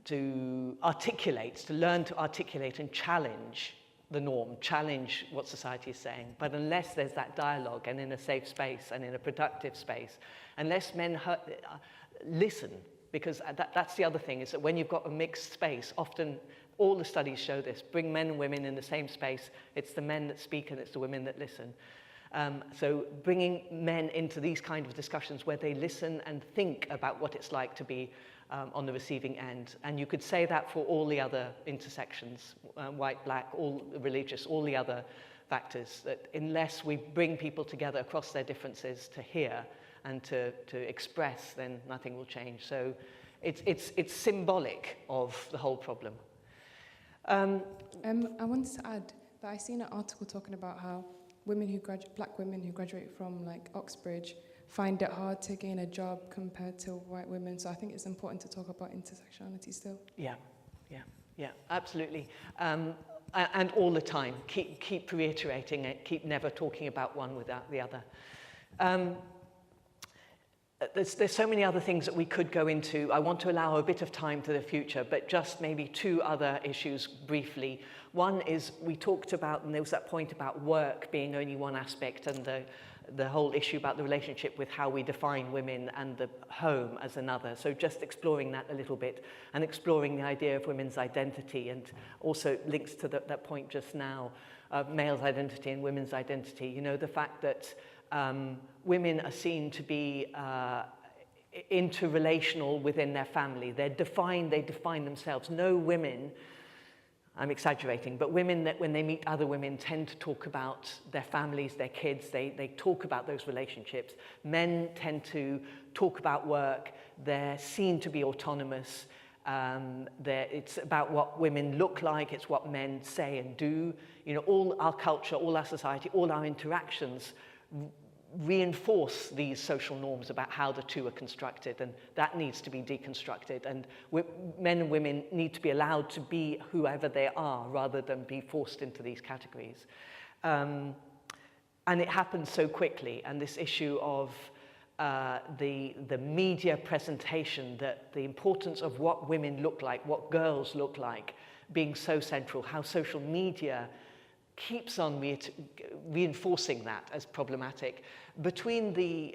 to articulate, to learn to articulate and challenge the norm, challenge what society is saying. But unless there's that dialogue and in a safe space and in a productive space, unless men listen, because that's the other thing, is that when you've got a mixed space, often all the studies show this, bring men and women in the same space, it's the men that speak and it's the women that listen. So bringing men into these kind of discussions where they listen and think about what it's like to be on the receiving end. And you could say that for all the other intersections, white, black, all religious, all the other factors, that unless we bring people together across their differences to hear and to express, then nothing will change. So it's symbolic of the whole problem. I wanted to add that I seen an article talking about how black women who graduate from like Oxbridge find it hard to gain a job compared to white women. So I think it's important to talk about intersectionality still. Yeah, absolutely. And all the time, keep reiterating it, keep never talking about one without the other. There's so many other things that we could go into. I want to allow a bit of time to the future, but just maybe two other issues briefly. One is we talked about, and there was that point about work being only one aspect, and the whole issue about the relationship with how we define women and the home as another. So just exploring that a little bit and exploring the idea of women's identity, and also links to that point just now of male's identity and women's identity. You know, the fact that women are seen to be interrelational within their family. They define themselves. No women, I'm exaggerating, but women that when they meet other women tend to talk about their families, their kids, they talk about those relationships. Men tend to talk about work. They're seen to be autonomous. It's about what women look like. It's what men say and do. You know, all our culture, all our society, all our interactions reinforce these social norms about how the two are constructed, and that needs to be deconstructed, and men and women need to be allowed to be whoever they are rather than be forced into these categories. And it happens so quickly, and this issue of the media presentation, that the importance of what women look like, what girls look like, being so central, how social media keeps on reinforcing that as problematic. Between the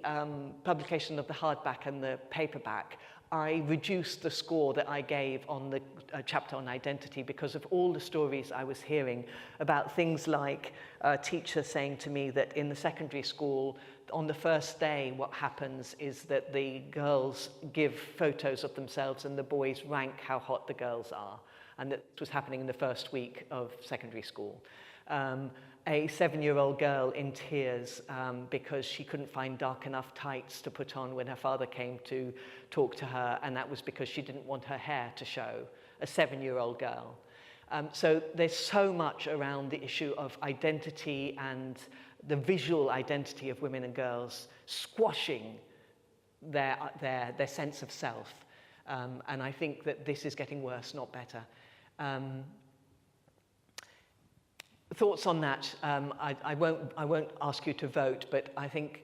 publication of the hardback and the paperback, I reduced the score that I gave on the chapter on identity because of all the stories I was hearing about things like a teacher saying to me that in the secondary school, on the first day, what happens is that the girls give photos of themselves and the boys rank how hot the girls are. And that was happening in the first week of secondary school. A 7-year-old girl in tears because she couldn't find dark enough tights to put on when her father came to talk to her, and that was because she didn't want her hair to show. A 7-year-old girl. So there's so much around the issue of identity and the visual identity of women and girls squashing their sense of self. And I think that this is getting worse, not better. Thoughts on that? I won't ask you to vote, but I think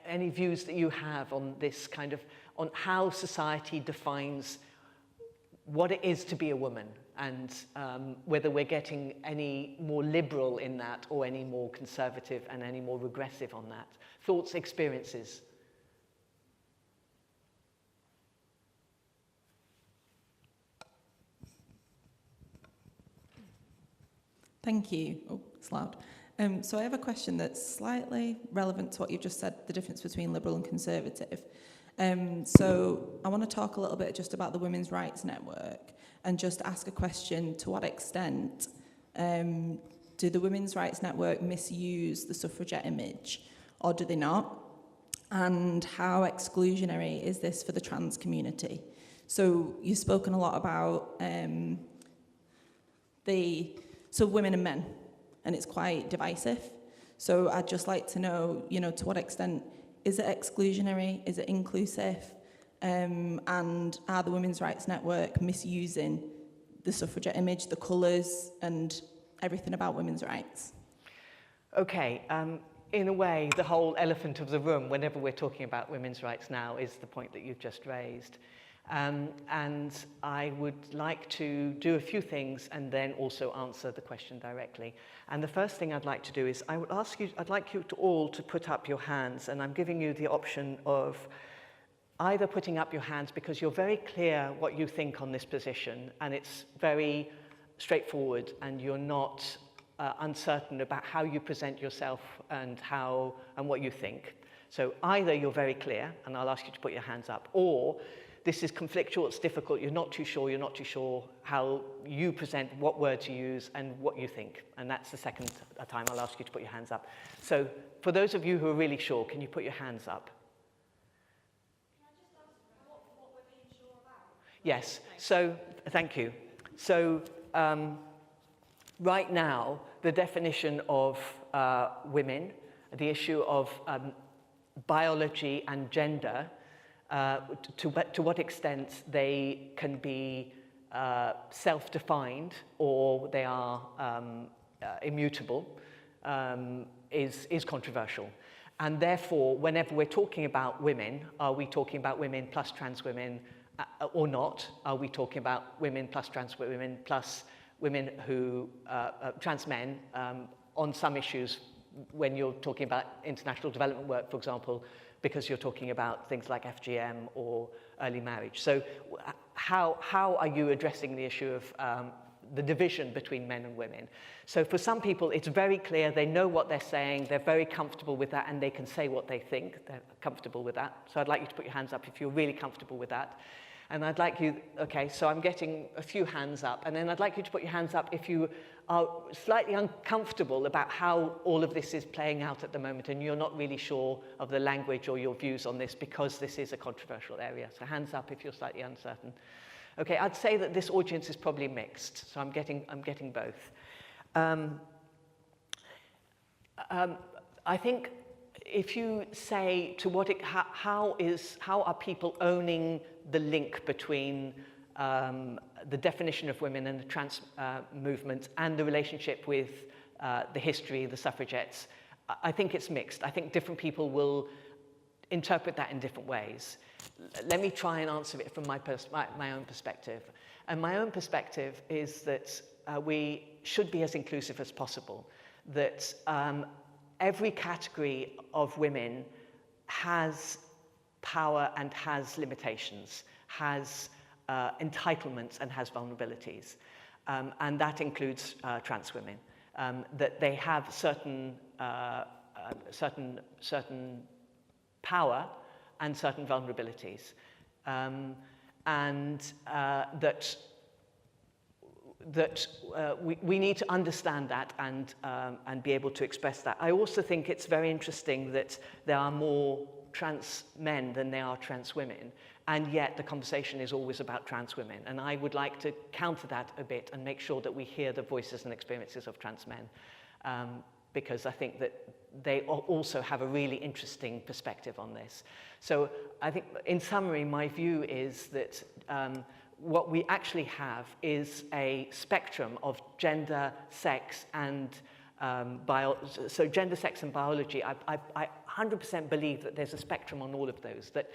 any views that you have on this kind of, on how society defines what it is to be a woman, and whether we're getting any more liberal in that or any more conservative and any more regressive on that. Thoughts, experiences. Thank you. Oh, it's loud. So I have a question that's slightly relevant to what you've just said, the difference between liberal and conservative. So I want to talk a little bit just about the Women's Rights Network and just ask a question: to what extent do the Women's Rights Network misuse the suffragette image, or do they not? And how exclusionary is this for the trans community? So you've spoken a lot about so women and men, and it's quite divisive. So I'd just like to know, to what extent is it exclusionary? Is it inclusive? And are the Women's Rights Network misusing the suffragette image, the colours, and everything about women's rights? Okay, in a way, the whole elephant of the room, whenever we're talking about women's rights now, is the point that you've just raised. And I would like to do a few things and then also answer the question directly. And the first thing I'd like to do is I'd like you to all to put up your hands, and I'm giving you the option of either putting up your hands because you're very clear what you think on this position and it's very straightforward and you're not uncertain about how you present yourself and what you think. So either you're very clear, and I'll ask you to put your hands up, or this is conflictual, it's difficult, you're not too sure how you present, what words you use, and what you think. And that's the second time I'll ask you to put your hands up. So for those of you who are really sure, can you put your hands up? Can I just ask what we're being sure about? Yes, so thank you. So right now, the definition of women, the issue of biology and gender, to what extent they can be self-defined or they are immutable is controversial. And therefore, whenever we're talking about women, are we talking about women plus trans women or not? Are we talking about women plus trans women plus women who, trans men, on some issues when you're talking about international development work, for example, because you're talking about things like FGM or early marriage. So how are you addressing the issue of the division between men and women? So for some people, it's very clear, they know what they're saying, they're very comfortable with that, and they can say what they think, they're comfortable with that. So I'd like you to put your hands up if you're really comfortable with that. And I'd like you, okay, so I'm getting a few hands up, and then I'd like you to put your hands up if you are slightly uncomfortable about how all of this is playing out at the moment and you're not really sure of the language or your views on this because this is a controversial area. So hands up if you're slightly uncertain. Okay, I'd say that this audience is probably mixed, so I'm getting both. I think if you say how are people owning the link between the definition of women and the trans movement and the relationship with the history, the suffragettes, I think it's mixed. I think different people will interpret that in different ways. Let me try and answer it from my own perspective. And my own perspective is that we should be as inclusive as possible, that every category of women has power and has limitations, has entitlements and has vulnerabilities. And that includes trans women, that they have certain power and certain vulnerabilities. We need to understand that and be able to express that. I also think it's very interesting that there are more trans men than there are trans women, and yet the conversation is always about trans women. And I would like to counter that a bit and make sure that we hear the voices and experiences of trans men, because I think that they also have a really interesting perspective on this. So I think, in summary, my view is that what we actually have is a spectrum of gender, sex, and so gender, sex, and biology. I 100% believe that there's a spectrum on all of those, that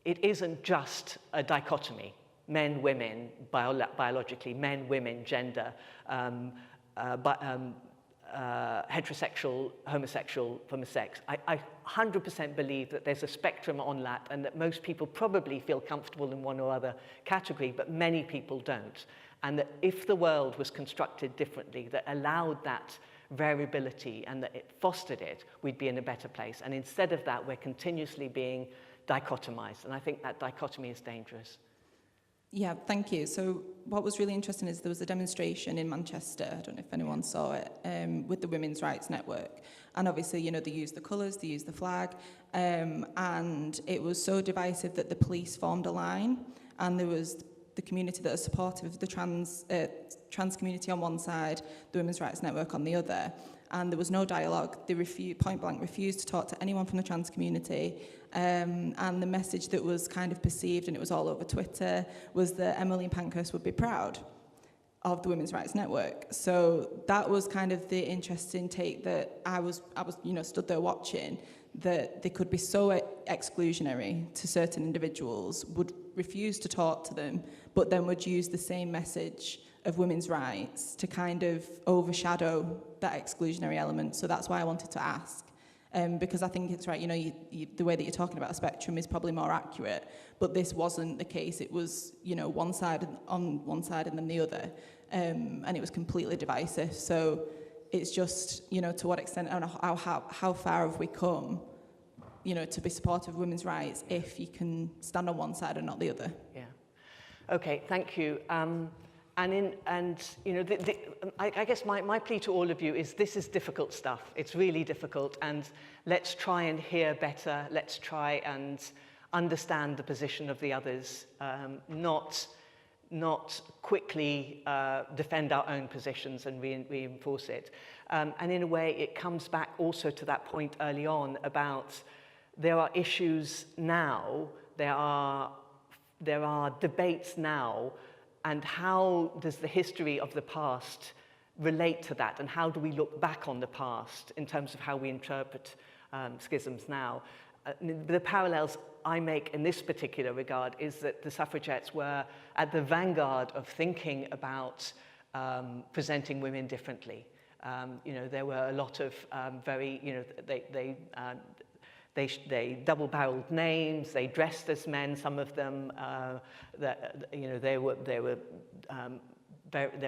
it isn't just a dichotomy, men, women, biologically, men, women, gender, heterosexual, homosexual, from a sex. I 100% believe that there's a spectrum on that and that most people probably feel comfortable in one or other category, but many people don't. And that if the world was constructed differently, that allowed that variability and that it fostered it, we'd be in a better place. And instead of that, we're continuously being dichotomized. And I think that dichotomy is dangerous. Yeah, thank you. So what was really interesting is there was a demonstration in Manchester, I don't know if anyone saw it, with the Women's Rights Network. And obviously, you know, they used the colours, they used the flag, and it was so divisive that the police formed a line, and there was the community that are supportive of the trans community on one side, the Women's Rights Network on the other. and there was no dialogue. They point blank refused to talk to anyone from the trans community, and the message that was kind of perceived, and it was all over Twitter, was that Helen Pankhurst would be proud of the Women's Rights Network. So that was kind of the interesting take that I was stood there watching, that they could be so exclusionary to certain individuals, would refuse to talk to them, but then would use the same message of women's rights to kind of overshadow that exclusionary element. So that's why I wanted to ask. Because I think it's right, the way that you're talking about a spectrum is probably more accurate, but this wasn't the case. It was, one side on one side and then the other, and it was completely divisive. So it's just, to what extent, I don't know how far have we come, to be supportive of women's rights if you can stand on one side and not the other. Yeah. Okay, thank you. I guess my plea to all of you is this is difficult stuff. It's really difficult, and let's try and hear better. Let's try and understand the position of the others, not quickly defend our own positions and reinforce it. And in a way, it comes back also to that point early on about there are issues now, there are debates now, and how does the history of the past relate to that, and how do we look back on the past in terms of how we interpret schisms now? The parallels I make in this particular regard is that the suffragettes were at the vanguard of thinking about presenting women differently. There were a lot of they double-barreled names. They dressed as men. Some of them, they were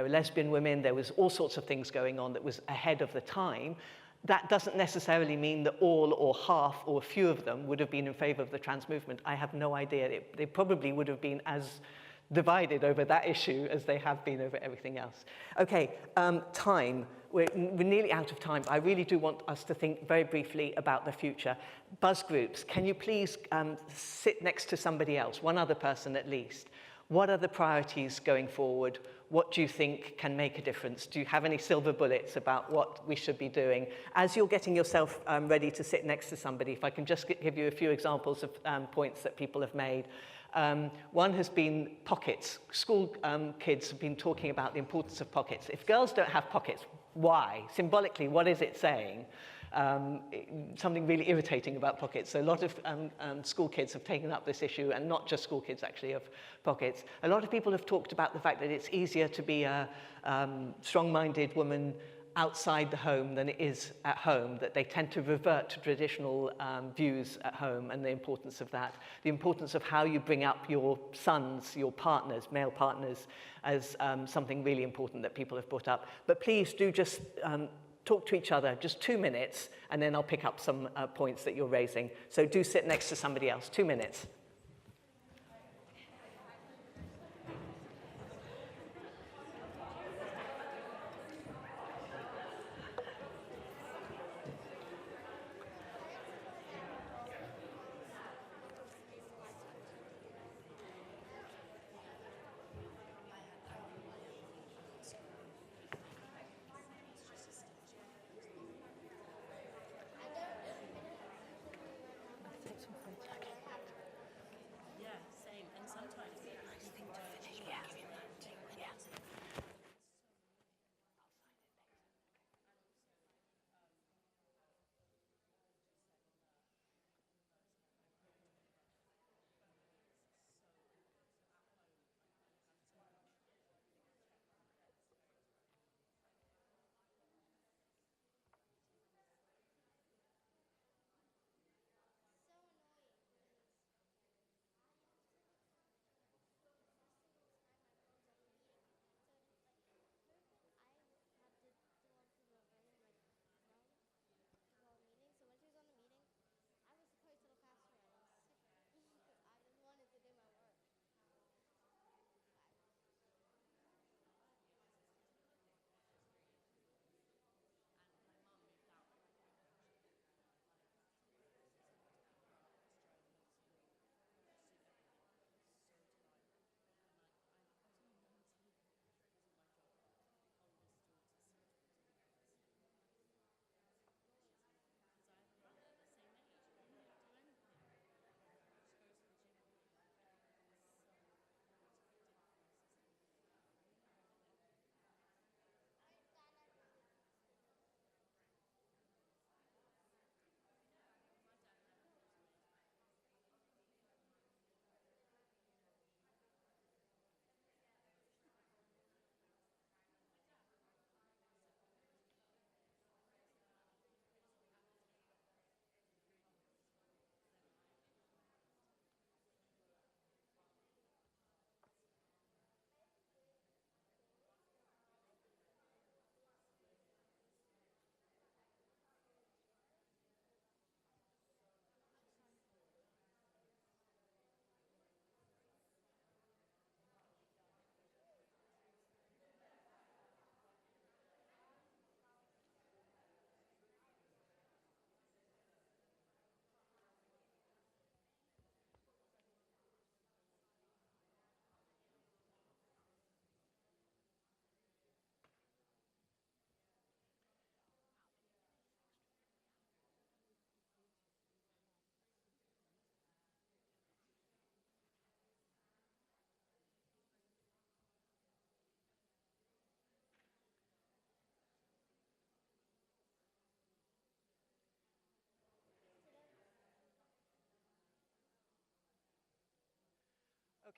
lesbian women. There was all sorts of things going on that was ahead of the time. That doesn't necessarily mean that all or half or a few of them would have been in favour of the trans movement. I have no idea. They probably would have been as divided over that issue as they have been over everything else. Okay, time. We're nearly out of time. I really do want us to think very briefly about the future. Buzz groups, can you please sit next to somebody else, one other person at least? What are the priorities going forward? What do you think can make a difference? Do you have any silver bullets about what we should be doing? As you're getting yourself ready to sit next to somebody, if I can just give you a few examples of points that people have made. One has been pockets. School kids have been talking about the importance of pockets. If girls don't have pockets, why? Symbolically, what is it saying? Something really irritating about pockets. So a lot of school kids have taken up this issue, and not just school kids, actually, of pockets. A lot of people have talked about the fact that it's easier to be a strong-minded woman outside the home than it is at home, that they tend to revert to traditional views at home, and the importance of that. The importance of how you bring up your sons, your partners, male partners, as something really important that people have brought up. But please do just talk to each other, just 2 minutes, and then I'll pick up some points that you're raising. So do sit next to somebody else. 2 minutes.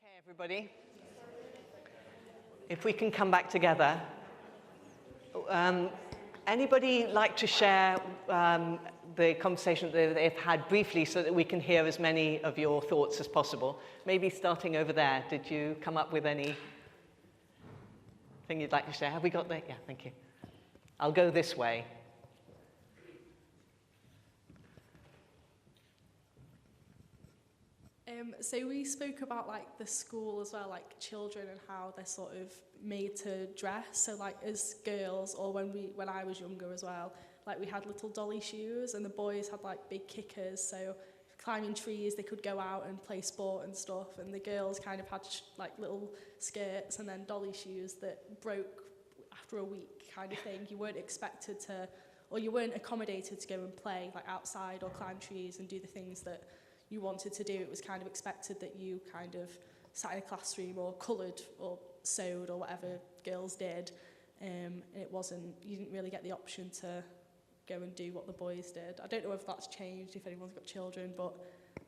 Okay, everybody. If we can come back together. Anybody like to share the conversation that they've had briefly so that we can hear as many of your thoughts as possible? Maybe starting over there. Did you come up with anything you'd like to share? Have we got that? Yeah, thank you. I'll go this way. So we spoke about like the school as well, like children and how they're sort of made to dress. So like as girls, or when I was younger as well, like we had little dolly shoes, and the boys had like big kickers. So climbing trees, they could go out and play sport and stuff, and the girls kind of had like little skirts and then dolly shoes that broke after a week, kind of thing. You weren't expected to, or you weren't accommodated to go and play like outside or climb trees and do the things that you wanted to do. It was kind of expected that you kind of sat in a classroom or coloured or sewed or whatever girls did. And it wasn't, you didn't really get the option to go and do what the boys did. I don't know if that's changed, if anyone's got children, but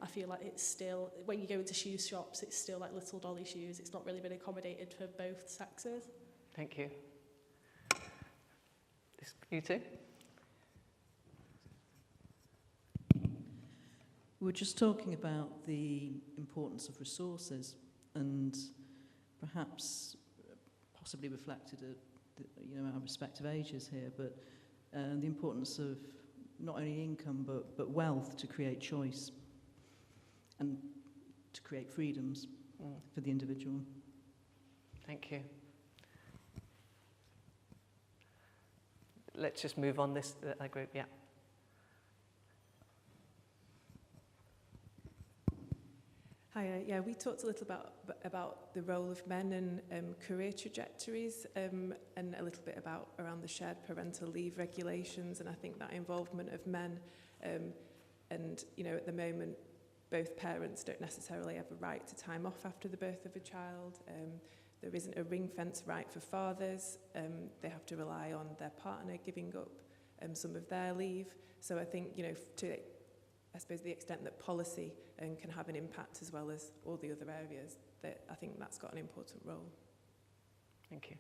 I feel like it's still, when you go into shoe shops, it's still like little dolly shoes. It's not really been accommodated for both sexes. Thank you. You too? We were just talking about the importance of resources, and perhaps possibly reflected at our respective ages here, but the importance of not only income but wealth to create choice and to create freedoms for the individual. Thank you. Let's just move on this group, yeah. Hi, yeah, we talked a little about the role of men and career trajectories, and a little bit around the shared parental leave regulations, and I think that involvement of men, and at the moment, both parents don't necessarily have a right to time off after the birth of a child. There isn't a ring-fence right for fathers. They have to rely on their partner giving up some of their leave. So I think, to I suppose the extent that policy can have an impact as well as all the other areas, that I think that's got an important role. Thank you.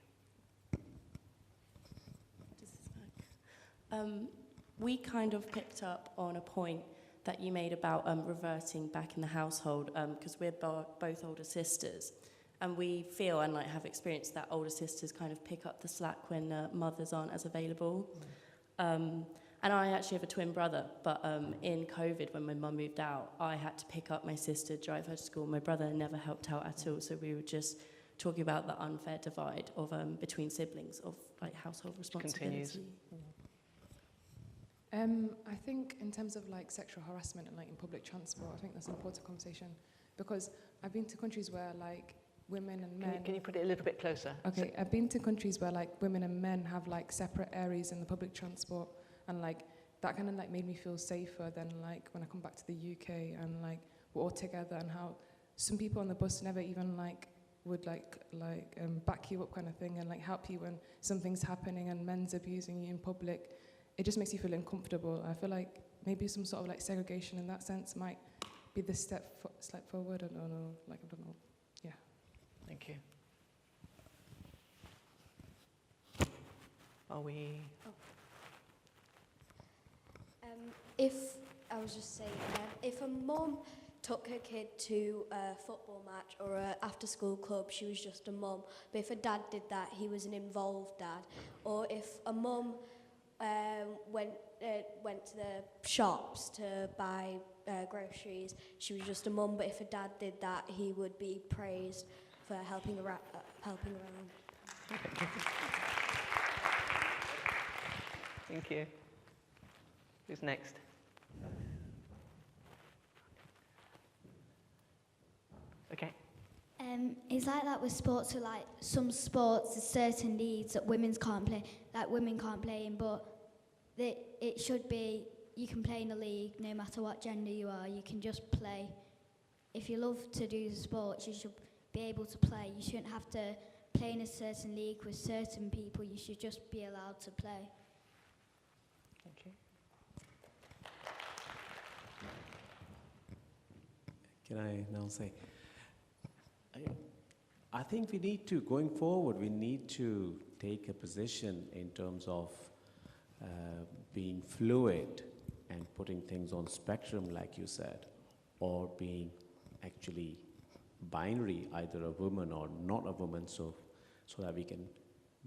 We kind of picked up on a point that you made about reverting back in the household, because we're both older sisters, and we feel and have experienced that older sisters kind of pick up the slack when mothers aren't as available. And I actually have a twin brother, but in COVID, when my mum moved out, I had to pick up my sister, drive her to school. My brother never helped out at all, so we were just talking about the unfair divide of between siblings of household responsibility. I think in terms of sexual harassment and in public transport, I think that's an important conversation, because I've been to countries where women and men. Can you put it a little bit closer? Okay, I've been to countries where women and men have separate areas in the public transport. And that kind of made me feel safer than when I come back to the UK and we're all together, and how some people on the bus never even would back you up kind of thing, and help you when something's happening and men's abusing you in public. It just makes you feel uncomfortable. I feel maybe some sort of segregation in that sense might be the step forward. I don't know. I don't know. Yeah. Thank you. Are we? Oh. If a mum took her kid to a football match or an after-school club, she was just a mum. But if a dad did that, he was an involved dad. Or if a mum went to the shops to buy groceries, she was just a mum. But if a dad did that, he would be praised for helping around. Thank you. Who's next? Okay. It's like that with sports. So some sports, there's certain leagues that women can't play in, but it should be you can play in a league no matter what gender you are. You can just play. If you love to do the sports, you should be able to play. You shouldn't have to play in a certain league with certain people. You should just be allowed to play. Thank you. Can I now say, I think we need to, going forward, we need to take a position in terms of being fluid and putting things on spectrum, like you said, or being actually binary, either a woman or not a woman, so that we can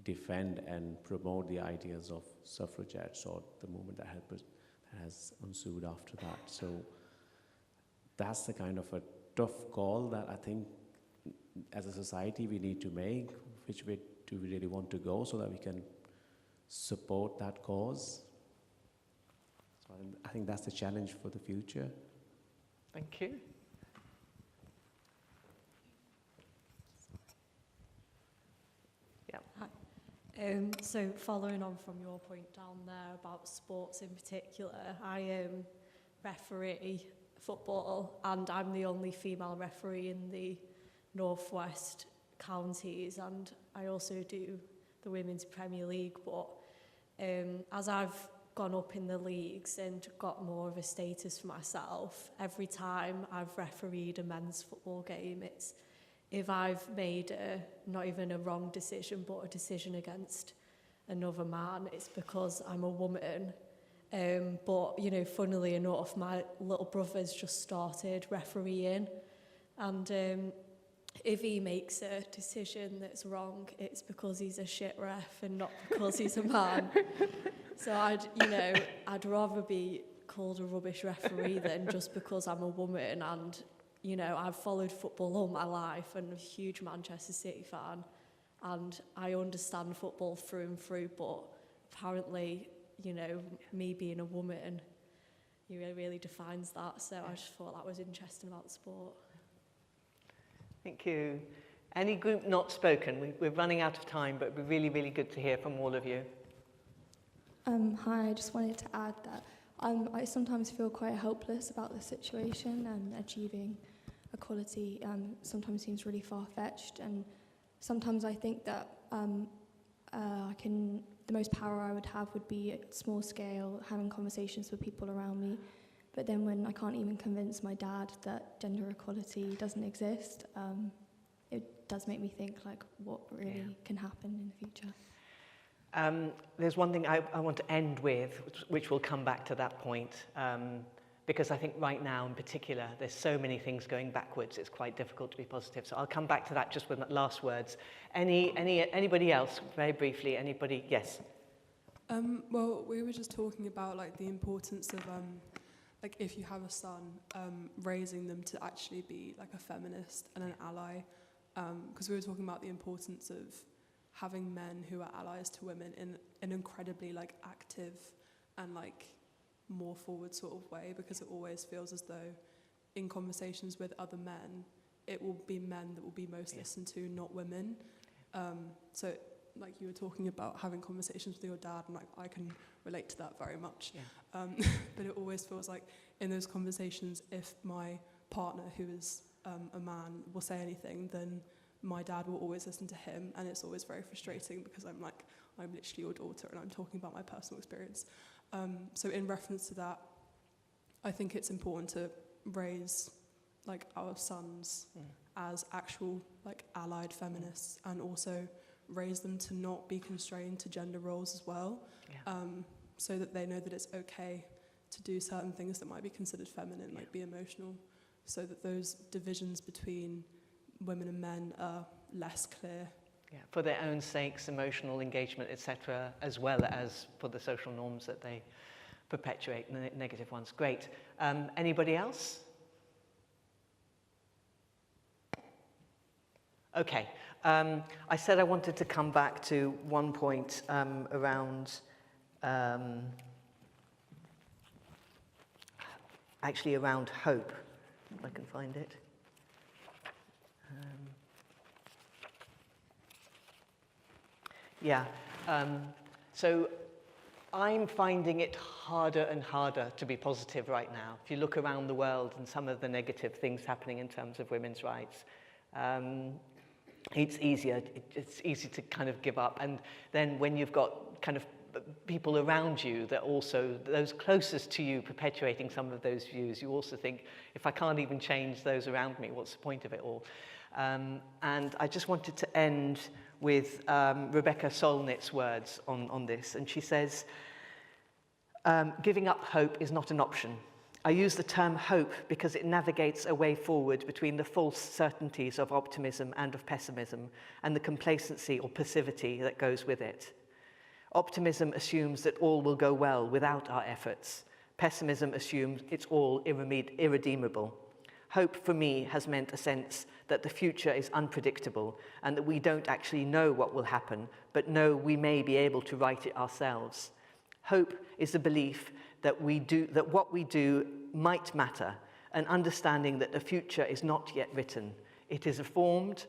defend and promote the ideas of suffragettes or the movement that has ensued after that. So that's the kind of a tough call that I think as a society we need to make. Which way do we really want to go so that we can support that cause? So I think that's the challenge for the future. Thank you. Yeah. Hi. So following on from your point down there about sports in particular, I referee football, and I'm the only female referee in the northwest counties, and I also do the Women's Premier League. But as I've gone up in the leagues and got more of a status for myself, every time I've refereed a men's football game, it's if I've made not even a wrong decision, but a decision against another man, it's because I'm a woman. But, you know, funnily enough, my little brother's just started refereeing, and if he makes a decision that's wrong, it's because he's a shit ref and not because he's a man. So I'd rather be called a rubbish referee than just because I'm a woman. And, you know, I've followed football all my life and I'm a huge Manchester City fan, and I understand football through and through, but apparently, you know, me being a woman, it really defines that. So I just thought that was interesting about the sport. Thank you. Any group not spoken? We're running out of time, but it'd be really, really good to hear from all of you. Hi, I just wanted to add that I sometimes feel quite helpless about the situation, and achieving equality sometimes seems really far-fetched, and sometimes I think that the most power I would have would be at small scale, having conversations with people around me. But then when I can't even convince my dad that gender equality doesn't exist, it does make me think, like, what really can happen in the future. There's one thing I want to end with, which will come back to that point, because I think right now in particular, there's so many things going backwards, it's quite difficult to be positive. So I'll come back to that just with last words. Anybody else, very briefly, anybody? Yes. Well, we were just talking about like the importance of like if you have a son, raising them to actually be like a feminist and an ally, because we were talking about the importance of having men who are allies to women in an incredibly like active and like more forward sort of way, because it always feels as though in conversations with other men, it will be men that will be most listened to, not women. So like you were talking about having conversations with your dad, and like I can relate to that very much. But it always feels like in those conversations, if my partner, who is a man, will say anything, then my dad will always listen to him, and it's always very frustrating because I'm like, I'm literally your daughter and I'm talking about my personal experience. So in reference to that, I think it's important to raise like our sons as actual like allied feminists, and also raise them to not be constrained to gender roles as well, so that they know that it's okay to do certain things that might be considered feminine, like be emotional, so that those divisions between women and men are less clear. Yeah, for their own sakes, emotional engagement, etc., as well as for the social norms that they perpetuate, negative ones. Great. Anybody else? Okay. I said I wanted to come back to one point around actually around hope, if I can find it. So I'm finding it harder and harder to be positive right now. If you look around the world and some of the negative things happening in terms of women's rights, it's easy to kind of give up. And then when you've got kind of people around you that also, those closest to you perpetuating some of those views, you also think, if I can't even change those around me, what's the point of it all? And I just wanted to end with Rebecca Solnit's words on this. And she says, giving up hope is not an option. I use the term hope because it navigates a way forward between the false certainties of optimism and of pessimism and the complacency or passivity that goes with it. Optimism assumes that all will go well without our efforts. Pessimism assumes it's all irredeemable. Hope for me has meant a sense that the future is unpredictable and that we don't actually know what will happen, but know we may be able to write it ourselves. Hope is the belief that what we do might matter, an understanding that the future is not yet written. It is a formed,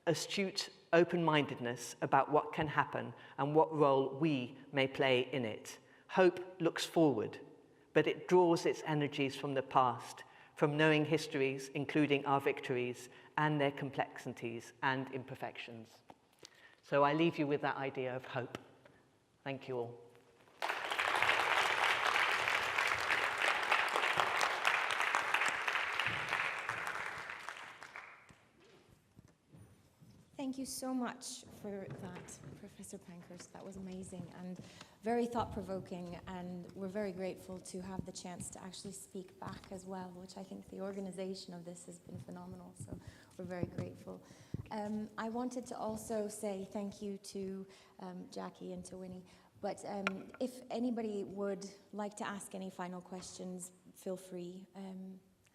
astute open-mindedness about what can happen and what role we may play in it. Hope looks forward, but it draws its energies from the past, from knowing histories, including our victories, and their complexities and imperfections. So I leave you with that idea of hope. Thank you all. Thank you so much for that, Professor Pankhurst. That was amazing and very thought-provoking, and we're very grateful to have the chance to actually speak back as well, which I think the organization of this has been phenomenal, so we're very grateful. I wanted to also say thank you to Jackie and to Winnie, but if anybody would like to ask any final questions, feel free.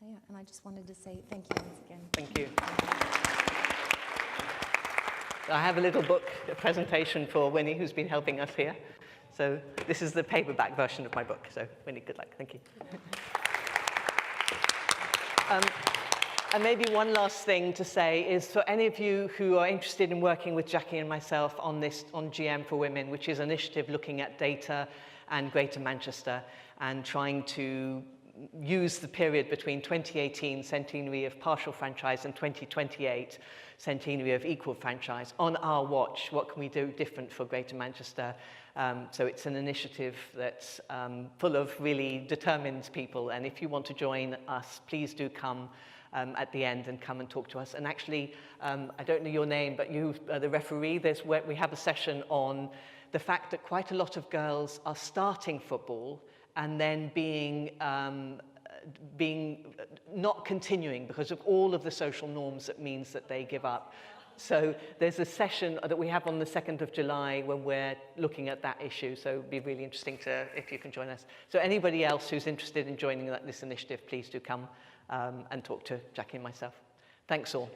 Yeah, and I just wanted to say thank you once again. Thank you. I have a little book, a presentation for Winnie, who's been helping us here. So this is the paperback version of my book. So Winnie, good luck. Thank you. And maybe one last thing to say is for any of you who are interested in working with Jackie and myself on GM for Women, which is an initiative looking at data and Greater Manchester and trying to use the period between 2018, centenary of partial franchise, and 2028, centenary of equal franchise, on our watch. What can we do different for Greater Manchester? So it's an initiative that's full of really determined people, and if you want to join us, please do come at the end and come and talk to us. And actually, I don't know your name, but you, the referee, we have a session on the fact that quite a lot of girls are starting football and then being not continuing because of all of the social norms that means that they give up. So there's a session that we have on the 2nd of July when we're looking at that issue. So it'd be really interesting if you can join us. So anybody else who's interested in joining this initiative, please do come and talk to Jackie and myself. Thanks all.